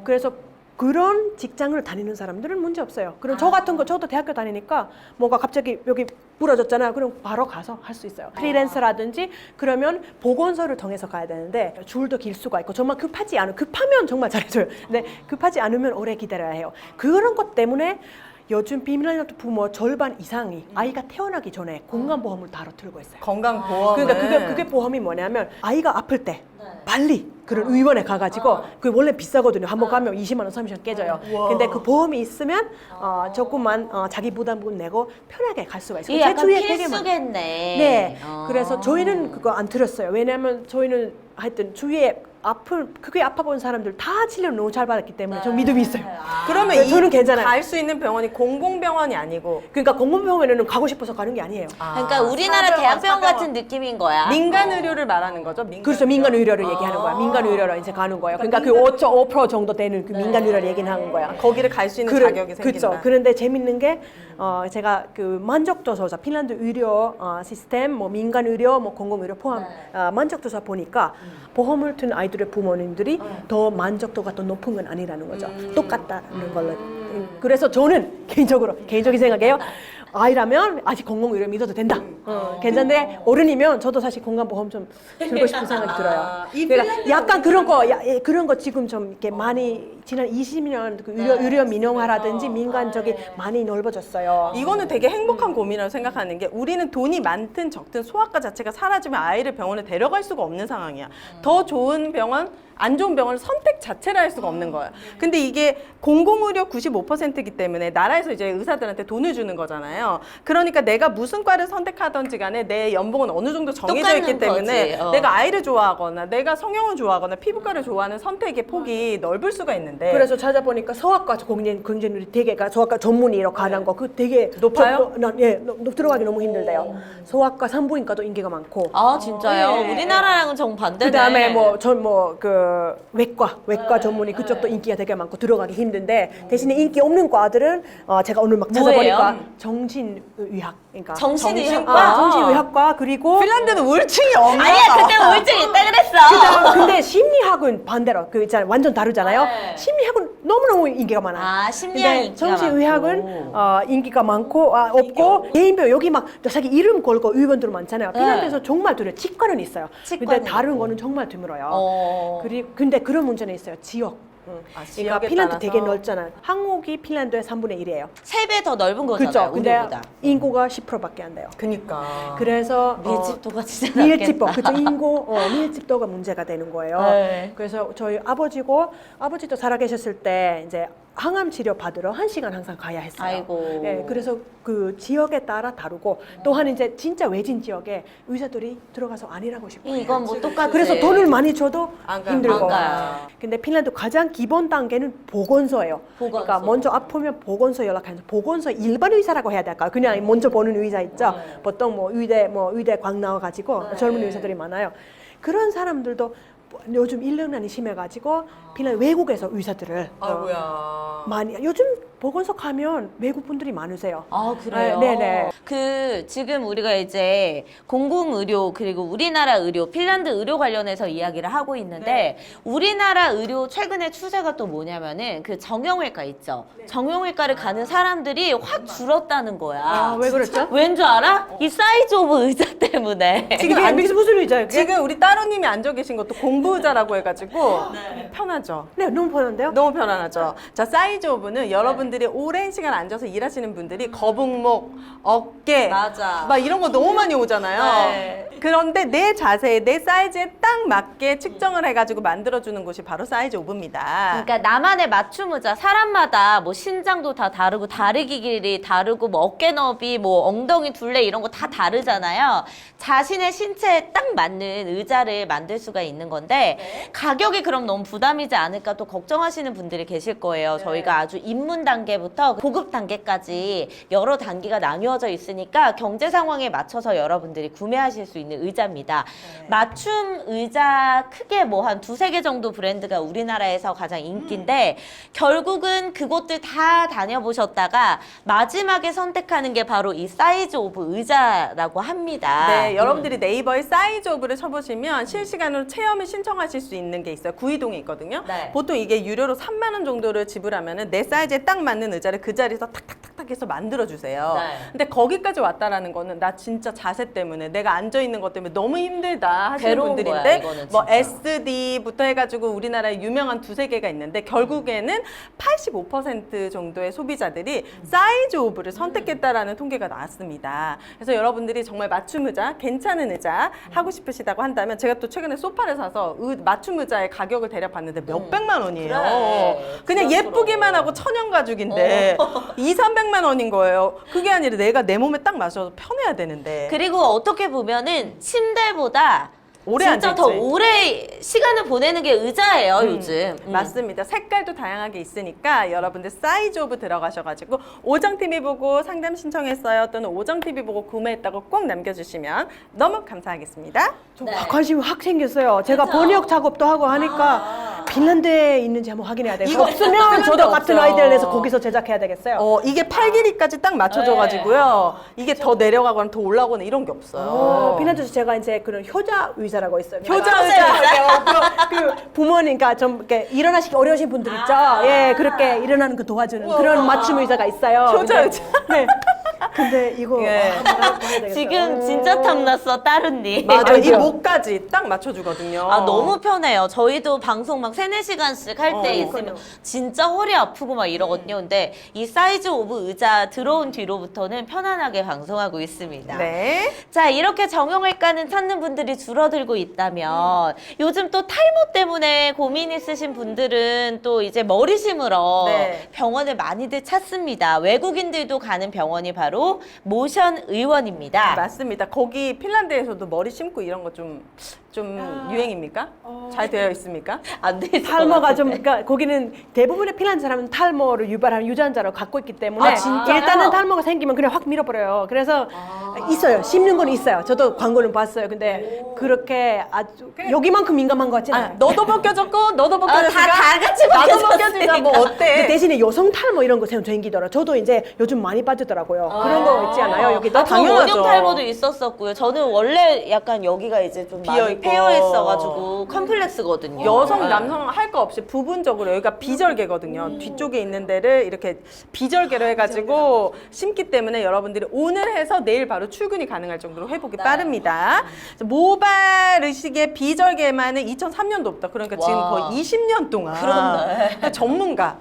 그래서 그런 직장을 다니는 사람들은 문제 없어요. 그럼 저 같은 거 저도 대학교 다니니까 뭐가 갑자기 여기 부러졌잖아요. 그럼 바로 가서 할 수 있어요. 프리랜서라든지 그러면 보건소를 통해서 가야 되는데 줄도 길 수가 있고 정말 급하면 정말 잘해줘요. 근데 급하지 않으면 오래 기다려야 해요. 그런 것 때문에 요즘 핀란드 부모 절반 이상이 아이가 태어나기 전에 건강보험을 따로 들고 있어요. 건강보험. 그러니까 그게 보험이 뭐냐면 아이가 아플 때 빨리 그런 의원에 가가지고 그게 원래 비싸거든요. 한번 가면 20만 원, 30만 원 깨져요. 근데 그 보험이 있으면 조금만 자기 부담금 내고 편하게 갈 수가 있어요. 이게 약간 주위에 되게 필수겠네. 네. 그래서 저희는 그거 안 들었어요. 왜냐하면 저희는 하여튼 주위에 크게 아파 본 사람들 다 치료를 너무 잘 받았기 때문에 좀 믿음이 있어요. 그러면 네, 저는 괜찮아요. 갈 수 있는 병원이 공공병원이 아니고 그러니까 공공병원에는 가고 싶어서 가는 게 아니에요. 그러니까 우리나라 대학병원 같은 느낌인 거야. 민간 의료를 말하는 거죠? 그렇죠. 민간 의료를 얘기하는 거야. 민간 의료로 이제 가는 거예요. 그러니까 그 5.5% 정도 되는 그 민간 의료를 얘기는 하는 거야. 거기를 갈 수 있는 자격이 생긴다. 그렇죠. 그런데 재밌는 게 제가 그 만족도조사 핀란드 의료 시스템, 뭐 민간 의료, 뭐 공공 의료 포함 만족도사 보니까 보험을 든 아이들의 부모님들이 더 만족도가 더 높은 건 아니라는 거죠. 똑같다는 걸로. 그래서 저는 개인적인 생각이에요. 아이라면 아직 공공의료 믿어도 된다. 괜찮은데 어른이면 저도 사실 건강보험 좀 들고 싶은 생각이 들어요. 그러니까 약간 그런 거 지금 좀 이렇게 많이 지난 20년 그 의료 민영화라든지 민간적이 많이 넓어졌어요. 이거는 되게 행복한 고민이라고 생각하는 게 우리는 돈이 많든 적든 소아과 자체가 사라지면 아이를 병원에 데려갈 수가 없는 상황이야. 더 좋은 병원, 안 좋은 병원을 선택 자체를 할 수가 없는 거야. 근데 이게 공공의료 95%이기 때문에 나라에서 이제 의사들한테 돈을 주는 거잖아요. 그러니까 내가 무슨 과를 선택하든지 간에 내 연봉은 어느 정도 정해져 있기 똑같은 때문에 거지. 내가 아이를 좋아하거나 내가 성형을 좋아하거나 피부과를 좋아하는 선택의 폭이 넓을 수가 있는데 그래서 찾아보니까 소아과 경쟁률이 되게 소아과 전문의로 가는 거 그 되게 높아요? 들어가기 너무 힘들대요. 소아과 산부인과도 인기가 많고. 아 진짜요? 예. 우리나라랑은 정반대네. 그다음에 그 외과 전문의 그쪽도 인기가 되게 많고 들어가기 힘든데 대신에 인기 없는 과들은 제가 오늘 막 찾아보니까 뭐예요? 정신의학 그러니까 정신의학과? 정신의학과 그리고 핀란드는 우울증이 없나? 아니야 그때 우울증 있다 그랬어. 근데 심리학은 반대로 그 있잖아요 완전 다르잖아요. 심리학은 너무너무 인기가 많아요. 아, 심리학 근데 인기가 정신의학은 많고. 인기가 많고 없고 개인병 여기 막 자기 이름 걸고 의원들 많잖아요. 핀란드에서 정말 드물어요. 치과는 있어요. 근데 치과는 다른 있고. 거는 정말 드물어요. 근데 그런 문제는 있어요. 지역. 아, 그러니까 지역에 핀란드 따라서. 되게 넓잖아. 한국이 핀란드의 3분의 1이에요. 3배 더 넓은 그렇죠. 거잖아요. 근데 우리보다. 인구가 10%밖에 안 돼요. 그니까. 그래서 밀집도가 진짜 밀집도, 낮겠다. 그죠? 인구 밀집도가 문제가 되는 거예요. 네. 그래서 저희 아버지도 살아계셨을 때 이제 항암 치료 받으러 1시간 항상 가야 했어요. 아이고. 예, 그래서 그 지역에 따라 다르고 또한 이제 진짜 외진 지역에 의사들이 들어가서 안 일하고 싶어요. 이건 뭐 똑같지. 그래서 돈을 많이 줘도 안 가- 힘들고. 안 가요. 근데 핀란드 가장 기본 단계는 보건소예요. 보건소. 그러니까 먼저 아프면 보건소 연락해서 보건소 일반 의사라고 해야 될까요? 그냥 먼저 보는 의사 있죠. 보통 뭐 의대 광 나와가지고 젊은 의사들이 많아요. 그런 사람들도 요즘 인력난이 심해가지고 핀란드 외국에서 의사들을 아이고야. 많이 요즘 보건소 가면 외국 분들이 많으세요. 아, 그래요? 네네. 그, 지금 우리가 이제 공공의료, 그리고 우리나라 의료, 핀란드 의료 관련해서 이야기를 하고 있는데, 우리나라 의료 최근에 추세가 또 뭐냐면은, 그 정형외과 있죠? 정형외과를 가는 사람들이 확 줄었다는 거야. 아, 왜 그랬죠? 왠 줄 알아? 이 사이즈 오브 의자 때문에. 지금 무슨 의자예요? 그게? 지금 우리 따로님이 앉아 계신 것도 공부의자라고 해가지고 편하죠. 네, 너무 편한데요? 너무 편안하죠. 자, 사이즈 오브는 여러분들이 오랜 시간 앉아서 일하시는 분들이 거북목, 어깨, 맞아. 막 이런 거 너무 많이 오잖아요. 네. 그런데 내 자세에, 내 사이즈에 딱 맞게 측정을 해가지고 만들어주는 곳이 바로 사이즈 오브입니다. 그러니까 나만의 맞춤 의자, 사람마다 뭐 신장도 다 다르고 다리 길이 다르고 뭐 어깨 너비, 뭐 엉덩이 둘레 이런 거 다 다르잖아요. 자신의 신체에 딱 맞는 의자를 만들 수가 있는 건데 가격이 그럼 너무 부담이지 않을까 또 걱정하시는 분들이 계실 거예요. 저희가 아주 입문 단계부터 고급 단계까지 여러 단계가 나뉘어져 있으니까 경제 상황에 맞춰서 여러분들이 구매하실 수 있는 의자입니다. 맞춤 의자 크게 뭐 한 두세 개 정도 브랜드가 우리나라에서 가장 인기인데 결국은 그곳들 다 다녀보셨다가 마지막에 선택하는 게 바로 이 사이즈 오브 의자라고 합니다. 네, 여러분들이 네이버에 사이즈 오브를 쳐보시면 실시간으로 체험을 신청하실 수 있는 게 있어요. 구이동에 있거든요. 네. 보통 이게 유료로 3만 원 정도를 지불하면은 내 사이즈에 딱 맞는 의자를 그 자리에서 탁탁탁탁 해서 만들어주세요. 네. 근데 거기까지 왔다라는 거는 나 진짜 자세 때문에 내가 앉아있는 것 때문에 너무 힘들다 하시는 괴로운 거야, 분들인데 이거는 뭐 진짜. SD부터 해가지고 우리나라에 유명한 두세 개가 있는데 결국에는 85% 정도의 소비자들이 사이즈 오브를 선택했다라는 통계가 나왔습니다. 그래서 여러분들이 정말 맞춤 의자, 괜찮은 의자 하고 싶으시다고 한다면 제가 또 최근에 소파를 사서 맞춤 의자의 가격을 대략 봤는데 몇백만 원이에요. 그래. 그냥 예쁘기만 하고 천연 가죽인데 200~300만 원인 거예요. 그게 아니라 내가 내 몸에 딱 맞춰서 편해야 되는데. 그리고 어떻게 보면은 침대보다 오래 진짜 앉아있지. 더 오래 시간을 보내는 게 의자예요, 요즘. 맞습니다. 색깔도 다양하게 있으니까 여러분들 사이즈 오브 들어가셔가지고 오정TV 보고 상담 신청했어요 또는 오정TV 보고 구매했다고 꼭 남겨주시면 너무 감사하겠습니다. 좀 관심이 확 생겼어요. 제가 그쵸? 번역 작업도 하고 하니까 핀란드에 있는지 한번 확인해야 돼요. 이거 없으면 핀란드 저도 같은 없어요. 아이디어를 내서 거기서 제작해야 되겠어요. 이게 팔 길이까지 딱 맞춰줘가지고요. 이게 더 내려가거나 더 올라오거나 이런 게 없어요. 핀란드에서 제가 이제 그런 효자 의사라고 있어요. 효자 의사. 그 부모님과 좀 이렇게 일어나시기 어려우신 분들 있죠. 예, 그렇게 일어나는 거 도와주는 그런 맞춤 의사가 있어요. 효자 근데- 의사. 네. 근데 이거 예. 한번 해야 되겠어요. 지금 진짜 탐났어, 따른님. 맞아, 이 아이디어. 목까지 딱 맞춰주거든요. 아, 너무 편해요. 저희도 방송 막 3~4시간씩 할 때 있으면 그러니까요. 진짜 허리 아프고 막 이러거든요. 근데 이 사이즈 오브 의자 들어온 뒤로부터는 편안하게 방송하고 있습니다. 네. 자, 이렇게 정형외과는 찾는 분들이 줄어들고 있다면 요즘 또 탈모 때문에 고민 있으신 분들은 또 이제 머리 심으러 네. 병원을 많이들 찾습니다. 외국인들도 가는 병원이 바로 모션 의원입니다. 맞습니다. 거기 핀란드에서도 머리 심고 이런 거 좀 유행입니까? 잘 되어 있습니까? 안 돼. 탈모가 좀, 그러니까 거기는 대부분의 핀란드 사람은 탈모를 유발하는 유전자를 갖고 있기 때문에 아, 진짜요? 일단은 탈모가 생기면 그냥 확 밀어버려요. 그래서 있어요. 씹는 건 있어요. 저도 광고는 봤어요. 근데 그렇게 아주 여기만큼 민감한 것 같지는 않아요. 너도 벗겨졌고 너도 벗겨졌으니까 다 같이 나도 벗겨졌으니까. 벗겨지자 뭐 근데 어때? 대신에 여성 탈모 이런 거 생기더라고요. 저도 이제 요즘 많이 빠지더라고요. 그런 거 있지 않아요? 여기도? 저 당연하죠. 원형 탈모도 있었었고요. 저는 원래 약간 여기가 이제 좀 비어 있고. 패여 있어가지고 컴플렉스거든요. 여성, 네. 남성 할 거 없이 부분적으로 여기가 비절개거든요. 뒤쪽에 있는 데를 이렇게 비절개로 해가지고 심기 때문에 여러분들이 오늘 해서 내일 바로 출근이 가능할 정도로 회복이 네. 빠릅니다. 모발 의식의 비절개만은 2003년도부터 그러니까 지금 와. 거의 20년 동안 그렇네. 전문가.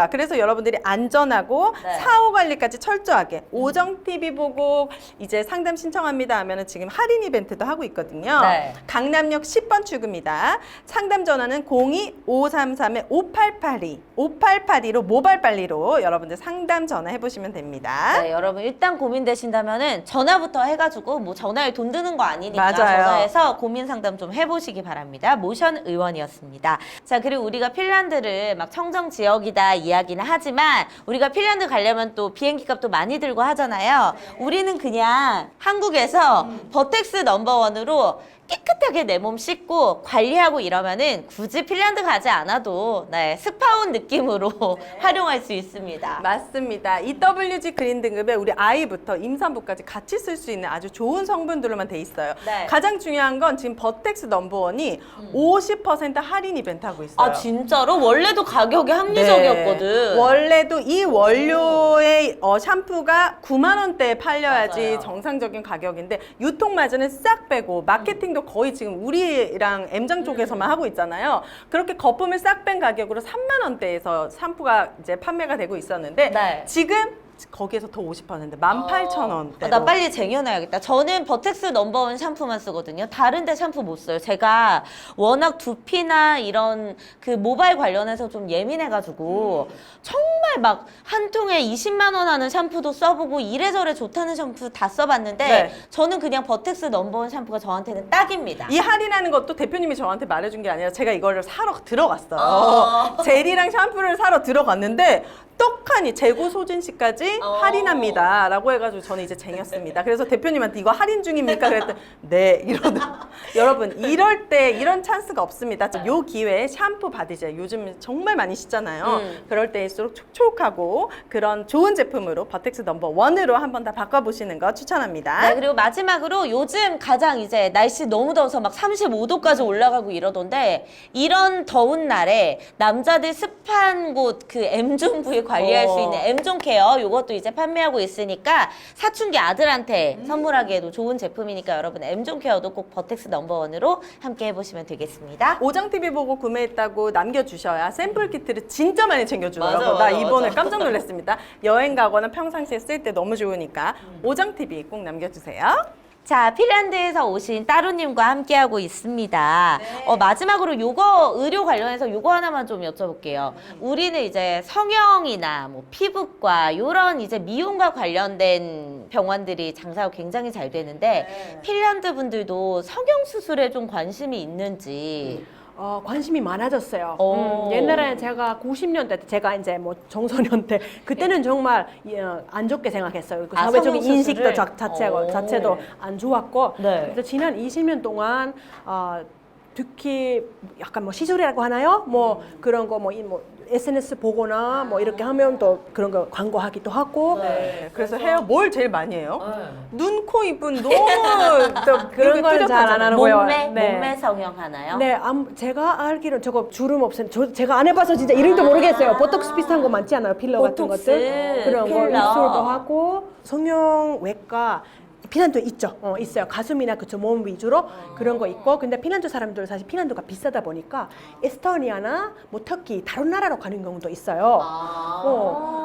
그래서 여러분들이 안전하고 네. 사후 관리까지 철저하게 오정 TV 보고 이제 상담 신청합니다 하면은 지금 할인 이벤트도 하고 있거든요. 네. 강남역 10번 출구입니다. 상담 전화는 02-533-5882 5882로 모바일 빨리로 여러분들 상담 전화해 보시면 됩니다. 네, 여러분 일단 고민되신다면은 전화부터 해가지고 뭐 전화에 돈 드는 거 아니니까 맞아요. 전화해서 고민 상담 좀 해보시기 바랍니다. 모션 의원이었습니다. 자, 그리고 우리가 핀란드를 막 청정 지역이다 이야기는 하지만 우리가 핀란드 가려면 또 비행기 값도 많이 들고 하잖아요. 우리는 그냥 한국에서 버텍스 넘버원으로 깨끗하게 내 몸 씻고 관리하고 이러면은 굳이 핀란드 가지 않아도 네, 스파온 느낌으로 활용할 수 있습니다. 맞습니다. EWG 그린 등급에 우리 아이부터 임산부까지 같이 쓸 수 있는 아주 좋은 성분들로만 돼 있어요. 네. 가장 중요한 건 지금 버텍스 넘버원이 50% 할인 이벤트 하고 있어요. 아 진짜로? 원래도 가격이 합리적이었거든. 네. 원래도 이 원료의 샴푸가 9만 원대에 팔려야지 맞아요. 정상적인 가격인데 유통 마진을 싹 빼고 마케팅도 거의 지금 우리랑 M장 쪽에서만 하고 있잖아요. 그렇게 거품을 싹 뺀 가격으로 3만 원대에서 샴푸가 이제 판매가 되고 있었는데 네. 지금 거기에서 더 50% 18,000원대. 나 빨리 쟁여놔야겠다. 저는 버텍스 넘버원 샴푸만 쓰거든요. 다른 데 샴푸 못 써요. 제가 워낙 두피나 이런 그 모발 관련해서 좀 예민해가지고 정말 막 한 통에 20만 원 하는 샴푸도 써보고 이래저래 좋다는 샴푸 다 써봤는데 네. 저는 그냥 버텍스 넘버원 샴푸가 저한테는 딱입니다. 이 할인하는 것도 대표님이 저한테 말해준 게 아니라 제가 이거를 사러 들어갔어요. 젤이랑 샴푸를 사러 들어갔는데 떡하니 재고 소진시까지 할인합니다 라고 해가지고 저는 이제 쟁였습니다. 그래서 대표님한테 이거 할인 중입니까? 그랬더니 네 이러다. 여러분 이럴 때 이런 찬스가 없습니다. 요 기회에 샴푸 바디젤 요즘 정말 많이 씻잖아요. 그럴 때일수록 촉촉하고 그런 좋은 제품으로 버텍스 넘버원으로 한번 다 바꿔보시는 거 추천합니다. 네, 그리고 마지막으로 요즘 가장 이제 날씨 너무 더워서 막 35도까지 올라가고 이러던데 이런 더운 날에 남자들 습한 곳 그 M존 부위 관리할 수 있는 M존 케어 요것도 이제 판매하고 있으니까 사춘기 아들한테 선물하기에도 좋은 제품이니까 여러분 M존 케어도 꼭 버텍스 넘버원으로 함께 해보시면 되겠습니다. 오정TV 보고 구매했다고 남겨주셔야 샘플 키트를 진짜 많이 챙겨주더라고요. 맞아, 나 맞아, 이번에 맞아. 깜짝 놀랐습니다. 여행 가거나 평상시에 쓸 때 너무 좋으니까 오정TV 꼭 남겨주세요. 자, 핀란드에서 오신 따루님과 함께하고 있습니다. 마지막으로 요거 의료 관련해서 요거 하나만 좀 여쭤볼게요. 우리는 이제 성형이나 뭐 피부과 요런 이제 미용과 관련된 병원들이 장사가 굉장히 잘 되는데 핀란드 분들도 성형 수술에 좀 관심이 있는지. 관심이 많아졌어요. 오. 옛날에 제가 90년대 때 제가 이제 뭐 청소년 때 그때는 정말 안 좋게 생각했어요. 그 아, 사회적인 성형 인식도 수술을? 오. 자체도 안 좋았고 네. 그래서 지난 20년 동안 특히 약간 뭐 시술이라고 하나요? 뭐 그런 거 뭐 SNS 보거나 뭐 이렇게 하면 또 그런 거 광고하기도 하고 네, 그래서 헤어 뭘 제일 많이 해요? 눈, 코, 입은 너무 또 그런 걸 잘 안 하는 거예요. 몸매, 네. 몸매 성형 하나요? 네, 제가 알기로 저거 주름 없앤 제가 안 해봐서 진짜 이름도 모르겠어요. 보톡스 비슷한 거 많지 않아요? 필러 같은 보톡스, 것들 그런 거 필러. 입술도 하고 성형외과 핀란드 있죠. 있어요. 가슴이나 그쪽 몸 위주로 그런 거 있고 근데 핀란드 사람들 사실 핀란드가 비싸다 보니까 에스토니아나 뭐 터키 다른 나라로 가는 경우도 있어요.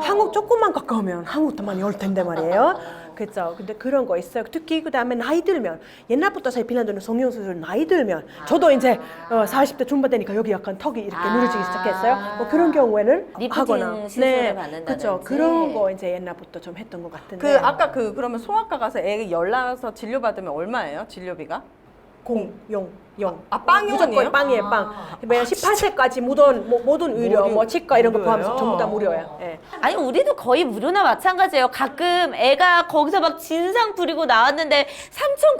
한국 조금만 가까우면 한국도 많이 올 텐데 말이에요. 그렇죠. 근데 그런 거 있어요. 특히 그다음에 나이 들면 옛날부터 사실 핀란드는 성형수술 나이 들면 저도 이제 40대 중반 되니까 여기 약간 턱이 이렇게 누르지기 시작했어요. 뭐 그런 경우에는 리프팅 시술을 받는다든지. 그렇죠. 그런 거 이제 옛날부터 좀 했던 것 같은데. 그 아까 그러면 소아과 가서 애 열 나서 진료 받으면 얼마예요? 진료비가? 공용 빵원이에요? 무조건 빵이에요, 빵. 왜냐면 18세까지 모든 의료, 뭐 치과 이런 거 포함해서 전부 다 무료예요. 예. 아니 우리도 거의 무료나 마찬가지예요. 가끔 애가 거기서 막 진상 부리고 나왔는데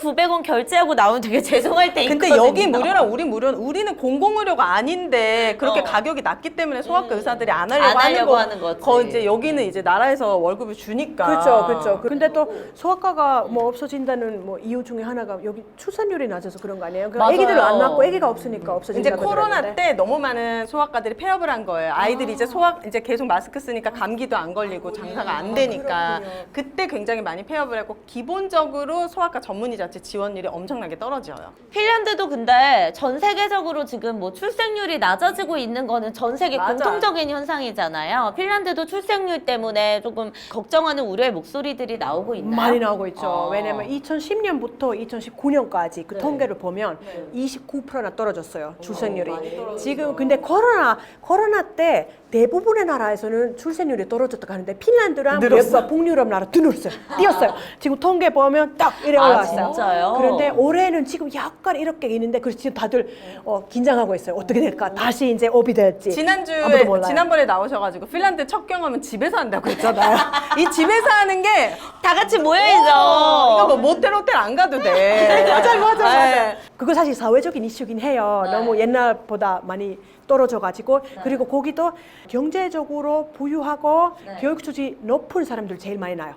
3,900원 결제하고 나오면 되게 죄송할 때 근데 있거든요. 여기 무료랑 우리 무료, 우리는 공공의료가 아닌데 그렇게 가격이 낮기 때문에 소아과 의사들이 안 하려고 하는 거지. 이제 여기는 이제 나라에서 월급을 주니까. 그렇죠. 근데 또 소아과가 뭐 없어진다는 뭐 이유 중에 하나가 여기 출산율이 낮아서 그런 거 아니에요? 맞아요. 애기들을 안 낳고 애기가 없으니까 이제 없어진다고 코로나 들었는데. 때 너무 많은 소아과들이 폐업을 한 거예요. 아이들이 이제 계속 마스크 쓰니까 감기도 안 걸리고 장사가 안 되니까 그렇군요. 그때 굉장히 많이 폐업을 했고 기본적으로 소아과 전문의 자체 지원율이 엄청나게 떨어져요. 핀란드도 근데 전 세계적으로 지금 뭐 출생률이 낮아지고 있는 거는 전 세계 맞아. 공통적인 현상이잖아요. 핀란드도 출생률 때문에 조금 걱정하는 우려의 목소리들이 나오고 있나요? 많이 나오고 있죠. 왜냐면 2010년부터 2019년까지 그 통계를 보면 29%나 떨어졌어요. 출생률이. 지금 근데 코로나 때 대부분의 나라에서는 출생률이 떨어졌다고 하는데 핀란드랑 늘었어. 북유럽 나라 드늘었어요. 뛰었어요. 지금 통계 보면 딱 이래 올라왔어요. 진짜요? 그런데 올해는 지금 약간 이렇게 있는데 그래서 지금 다들 긴장하고 있어요. 어떻게 될까? 다시 이제 업이 될지. 아무도 몰라요. 지난번에 나오셔가지고 핀란드 첫 경험은 집에서 한다고 했잖아요. 이 집에서 하는 게 다 같이 모여야죠. 이거 뭐 모텔 호텔 안 가도 돼. 맞아요. 그거 사실 사회적인 이슈긴 해요. 너무 옛날보다 많이 떨어져가지고 그리고 거기도 경제적으로 부유하고 교육 수준이 높은 사람들 제일 많이 나요.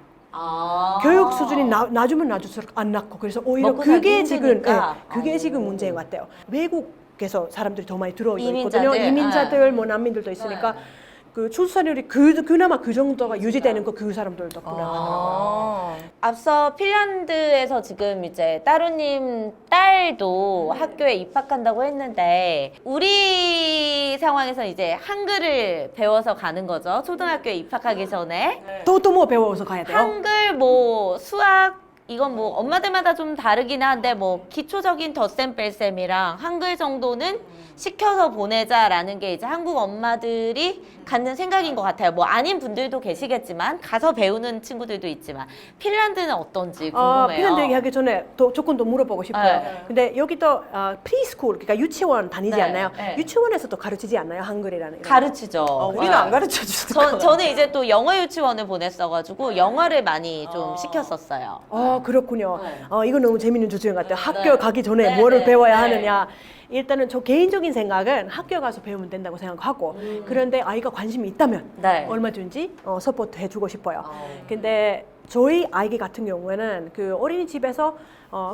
교육 수준이 낮으면 낮을수록 안 낮고 그래서 오히려 먹고 살기 그게 지금 힘드니까. 그게 지금 문제인 것 같아요. 외국에서 사람들이 더 많이 들어오고 이민자들. 있거든요. 이민자들, 뭐 난민들도 있으니까 그 출산율이 그나마 그 정도가 유지되는 거 그 사람들 덕분에. 앞서 핀란드에서 지금 이제 따루님 딸도 학교에 입학한다고 했는데 우리 상황에서 이제 한글을 배워서 가는 거죠. 초등학교에 입학하기 전에. 또 뭐 배워서 가야 돼요? 한글, 뭐 수학 이건 뭐 엄마들마다 좀 다르긴 한데 뭐 기초적인 덧셈 뺄셈이랑 한글 정도는 시켜서 보내자라는 게 이제 한국 엄마들이 갖는 생각인 것 같아요. 뭐 아닌 분들도 계시겠지만 가서 배우는 친구들도 있지만 핀란드는 어떤지 궁금해요. 핀란드 얘기하기 전에 조금 더 물어보고 싶어요. 네. 근데 여기도 프리스쿨, 그러니까 유치원 다니지 네, 않나요? 네. 유치원에서도 가르치지 않나요? 한글이라는 이런 거? 가르치죠. 우리는 안 가르쳐 주죠. 저는 이제 또 영어 유치원을 보냈어가지고 영어를 많이 좀 시켰었어요. 그렇군요. 네. 이거 너무 재밌는 주제인 것 같아요. 학교 가기 전에 뭐를 배워야 하느냐. 일단은 저 개인적인 생각은 학교 가서 배우면 된다고 생각하고 그런데 아이가 관심이 있다면 네. 얼마든지 서포트 해주고 싶어요. 근데 저희 아이 같은 경우에는 그 어린이집에서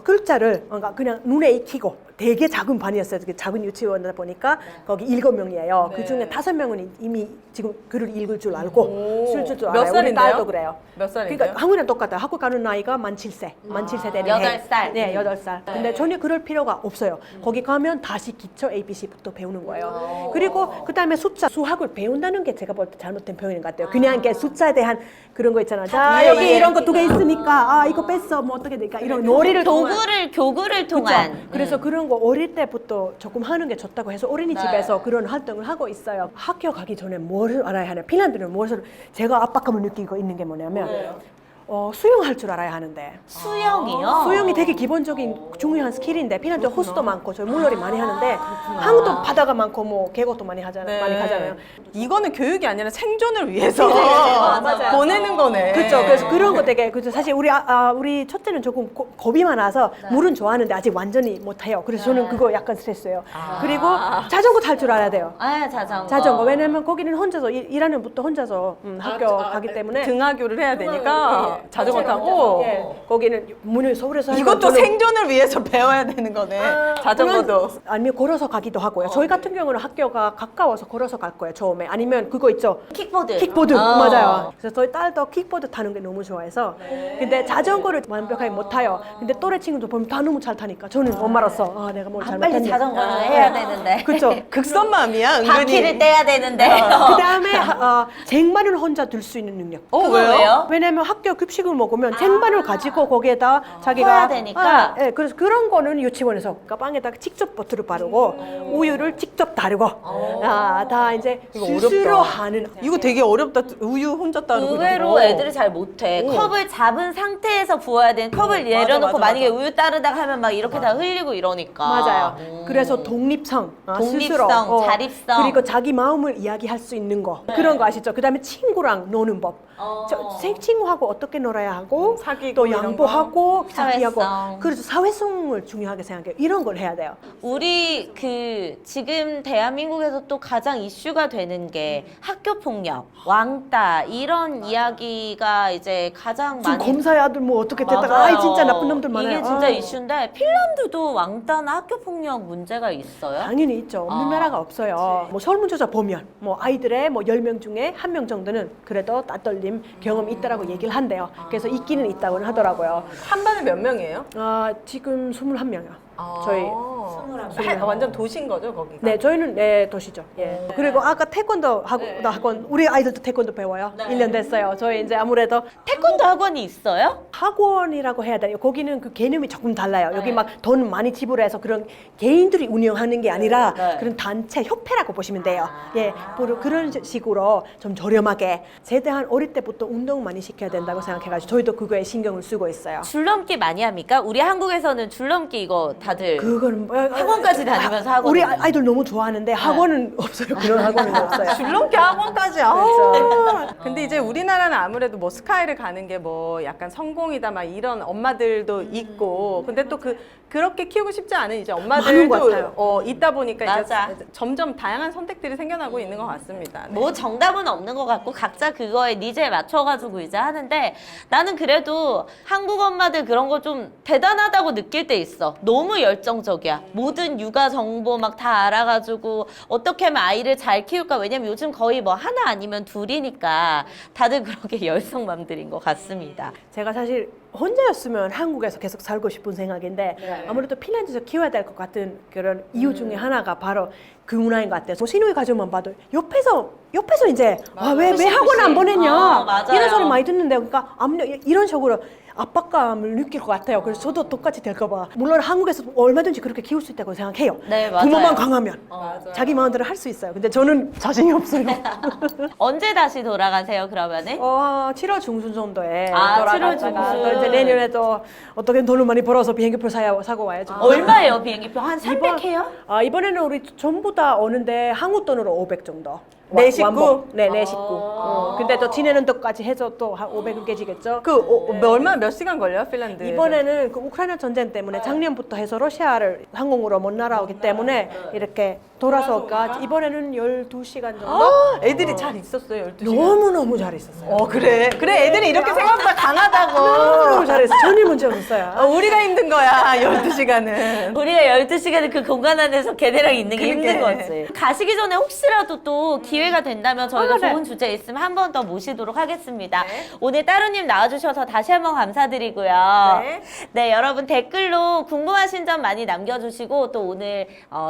글자를 그냥 눈에 익히고 되게 작은 반이었어요. 되게 작은 유치원이다 보니까 거기 7명이에요. 그 중에 5명은 이미 지금 글을 읽을 줄 알고 쓸 줄 몇 알아요. 우리 살인데요? 딸도 그래요. 몇 살인데요? 그러니까 한국이랑 똑같아요. 학교 가는 나이가 만 7세. 만 7세 되는 해. 8살. 네, 8살. 근데 전혀 그럴 필요가 없어요. 거기 가면 다시 기초 ABC부터 배우는 거예요. 그리고 그다음에 수학을 배운다는 게 제가 볼 때 잘못된 표현인 것 같아요. 그냥 이게 숫자에 대한 그런 거 있잖아요. 자, 여기 이런 거 2개 있으니까 이거 뺐어. 뭐 어떻게 될까? 이런 놀이를 교구를 통한. 그렇죠. 그래서 그런 거 어릴 때부터 조금 하는 게 좋다고 해서 어린이집에서 그런 활동을 하고 있어요. 학교 가기 전에 뭘 알아야 하냐? 핀란드는 무엇을 제가 압박감을 느끼고 있는 게 뭐냐면 수영할 줄 알아야 하는데 수영이요? 수영이 되게 기본적인 중요한 스킬인데 핀란드 호수도 많고 저희 물놀이 많이 하는데 한국도 바다가 많고 뭐 계곡도 많이 가잖아요. 이거는 교육이 아니라 생존을 위해서 맞아요. 보내는 거네. 그렇죠. 그래서 그런 거 되게 그렇죠. 사실 우리 첫째는 조금 겁이 많아서 물은 좋아하는데 아직 완전히 못해요. 그래서 저는 그거 약간 스트레스예요. 그리고 자전거 탈 줄 알아야 돼요. 자전거. 왜냐면 거기는 혼자서 1학년부터 혼자서 학교 가기 때문에 등하교를 해야 되니까 자전거 타고 거기는 문을 서울에서 이것도 생존을 위해서 배워야 되는 거네. 자전거도. 아니면 걸어서 가기도 하고요. 저희 같은 경우는 학교가 가까워서 걸어서 갈 거예요. 처음에. 아니면 그거 있죠. 킥보드. 맞아요. 그래서 저희 딸도 킥보드 타는 게 너무 좋아해서 근데 자전거를 완벽하게 못 타요. 근데 또래 친구들 보면 다 너무 잘 타니까 저는 엄마로서 내가 뭘 빨리 잘못했냐. 자전거를 해야 되는데. 그렇죠. 극선마음이야, 은근히. 바퀴를 떼야 되는데. 그 다음에 쟁반을 혼자 들 수 있는 능력. 왜요? 왜냐면 학교 급식을 먹으면 쟁반을 가지고 거기에다 자기가 퍼야 되니까. 예, 그래서 그런 거는 유치원에서 그러니까 빵에다가 직접 버터를 바르고 우유를 직접 다르고 다 이제 이거 스스로 어렵다. 하는 이거 되게 어렵다. 우유 혼자 따르고. 의외로 이런 거. 애들이 잘 못해. 컵을 잡은 상태에서 부어야 되는 컵을 내려놓고 맞아, 만약에 맞아. 우유 따르다가 하면 막 이렇게 다 흘리고 이러니까. 맞아요. 그래서 독립성, 스스로, 자립성. 그리고 자기 마음을 이야기할 수 있는 거 그런 거 아시죠? 그다음에 친구랑 노는 법. 새 친구하고 어떻게 놀아야 하고 사귀고 또 이런 양보하고 거. 사귀하고 사회성. 그래서 사회성을 중요하게 생각해요. 이런 걸 해야 돼요. 우리 그 지금 대한민국에서 또 가장 이슈가 되는 게 학교 폭력, 왕따 이런 이야기가 이제 가장 지금 많이 검사의 아들 뭐 어떻게 됐다가 맞아요. 아이 진짜 나쁜 놈들 많아요. 이게 진짜 아. 이슈인데 핀란드도 왕따나 학교 폭력 문제가 있어요? 당연히 있죠. 없는 나라가 없어요. 뭐 설문조사 보면 뭐 아이들의 뭐 10명 중에 1명 정도는 그래도 따떨림 경험이 있다라고 얘기를 한대요. 그래서 있기는 있다고는 하더라고요. 한 반에 몇 명이에요? 지금 21명이요. 저희 완전 도시인 거죠, 거기가? 네, 저희는 네, 도시죠. 예. 그리고 아까 태권도 학원 우리 아이들도 태권도 배워요. 1년 됐어요. 저희 이제 아무래도 태권도 학원이 있어요? 학원이라고 해야 돼요. 거기는 그 개념이 조금 달라요. 여기 막 돈 많이 지불해서 그런 개인들이 운영하는 게 아니라 그런 단체 협회라고 보시면 돼요. 예, 그런 식으로 좀 저렴하게 최대한 어릴 때부터 운동 많이 시켜야 된다고 생각해가지고 저희도 그거에 신경을 쓰고 있어요. 줄넘기 많이 합니까? 우리 한국에서는 줄넘기 이거 다들 그거는 학원까지 다니면서 하거든요. 우리 아이들 너무 좋아하는데 학원은 없어요. 그런 학원은 없어요. 줄넘기 학원까지. 그렇죠. 근데 이제 우리나라는 아무래도 뭐 스카이를 가는 게 뭐 약간 성공이다 막 이런 엄마들도 있고, 근데 또 그렇게 키우고 싶지 않은 이제 많은 것 엄마들도 같아요. 있다 보니까 맞아. 이제 점점 다양한 선택들이 생겨나고 있는 것 같습니다. 네. 뭐 정답은 없는 것 같고 각자 그거에 니즈에 맞춰가지고 이제 하는데 나는 그래도 한국 엄마들 그런 거 좀 대단하다고 느낄 때 있어. 너무 열정적이야. 모든 육아 정보 막 다 알아가지고 어떻게 하면 아이를 잘 키울까. 왜냐면 요즘 거의 뭐 하나 아니면 둘이니까 다들 그렇게 열성맘들인 것 같습니다. 제가 사실 혼자였으면 한국에서 계속 살고 싶은 생각인데 아무래도 핀란드에서 키워야 될 것 같은 그런 이유 중에 하나가 바로 그 문화인 것 같아요. 신우이 가족만 봐도 옆에서 이제 왜 학원 안 보냈냐 맞아요. 이런 소리 많이 듣는데 그러니까 이런 식으로 압박감을 느낄 것 같아요. 그래서 저도 똑같이 될까 봐. 물론 한국에서 얼마든지 그렇게 키울 수 있다고 생각해요. 네, 맞아요. 부모만 강하면 맞아요. 자기 마음대로 할 수 있어요. 근데 저는 자신이 없어요. 언제 다시 돌아가세요 그러면은? 7월 중순 정도에 7월 돌아갔다가 중순. 또 이제 내년에 또 어떻게 돈을 많이 벌어서 비행기표 사고 와야죠. 얼마예요 비행기표? 한 300해요? 이번에는 우리 전부 다 오는데 한국 돈으로 500 정도. 네 식구? 완복. 네, 네 식구. 근데 또 지내는 데까지 해서 또 한 500은 깨지겠죠. 몇 시간 걸려요, 핀란드? 이번에는 그 우크라이나 전쟁 때문에 작년부터 해서 러시아를 항공으로 못 날아오기 때문에 이렇게 돌아서가 이번에는 12시간 정도. 애들이 잘 있었어요, 12시간. 너무너무 잘 있었어요. 그래 애들이 이렇게 생각보다 강하다고. 너무너무 잘했어요. 전혀 문제 없었어요. 우리가 힘든 거야, 12시간은. 우리가 12시간을 그 공간 안에서 걔네랑 있는 게 힘든 거지. 가시기 전에 혹시라도 또 기회가 된다면 저희가 네. 좋은 주제 있으면 한 번 더 모시도록 하겠습니다. 오늘 따루님 나와주셔서 다시 한번 감사드리고요. 네, 여러분 댓글로 궁금하신 점 많이 남겨주시고 또 오늘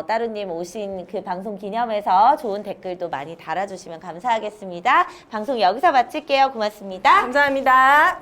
따루님 오신 그 방송 기념해서 좋은 댓글도 많이 달아주시면 감사하겠습니다. 방송 여기서 마칠게요. 고맙습니다. 감사합니다.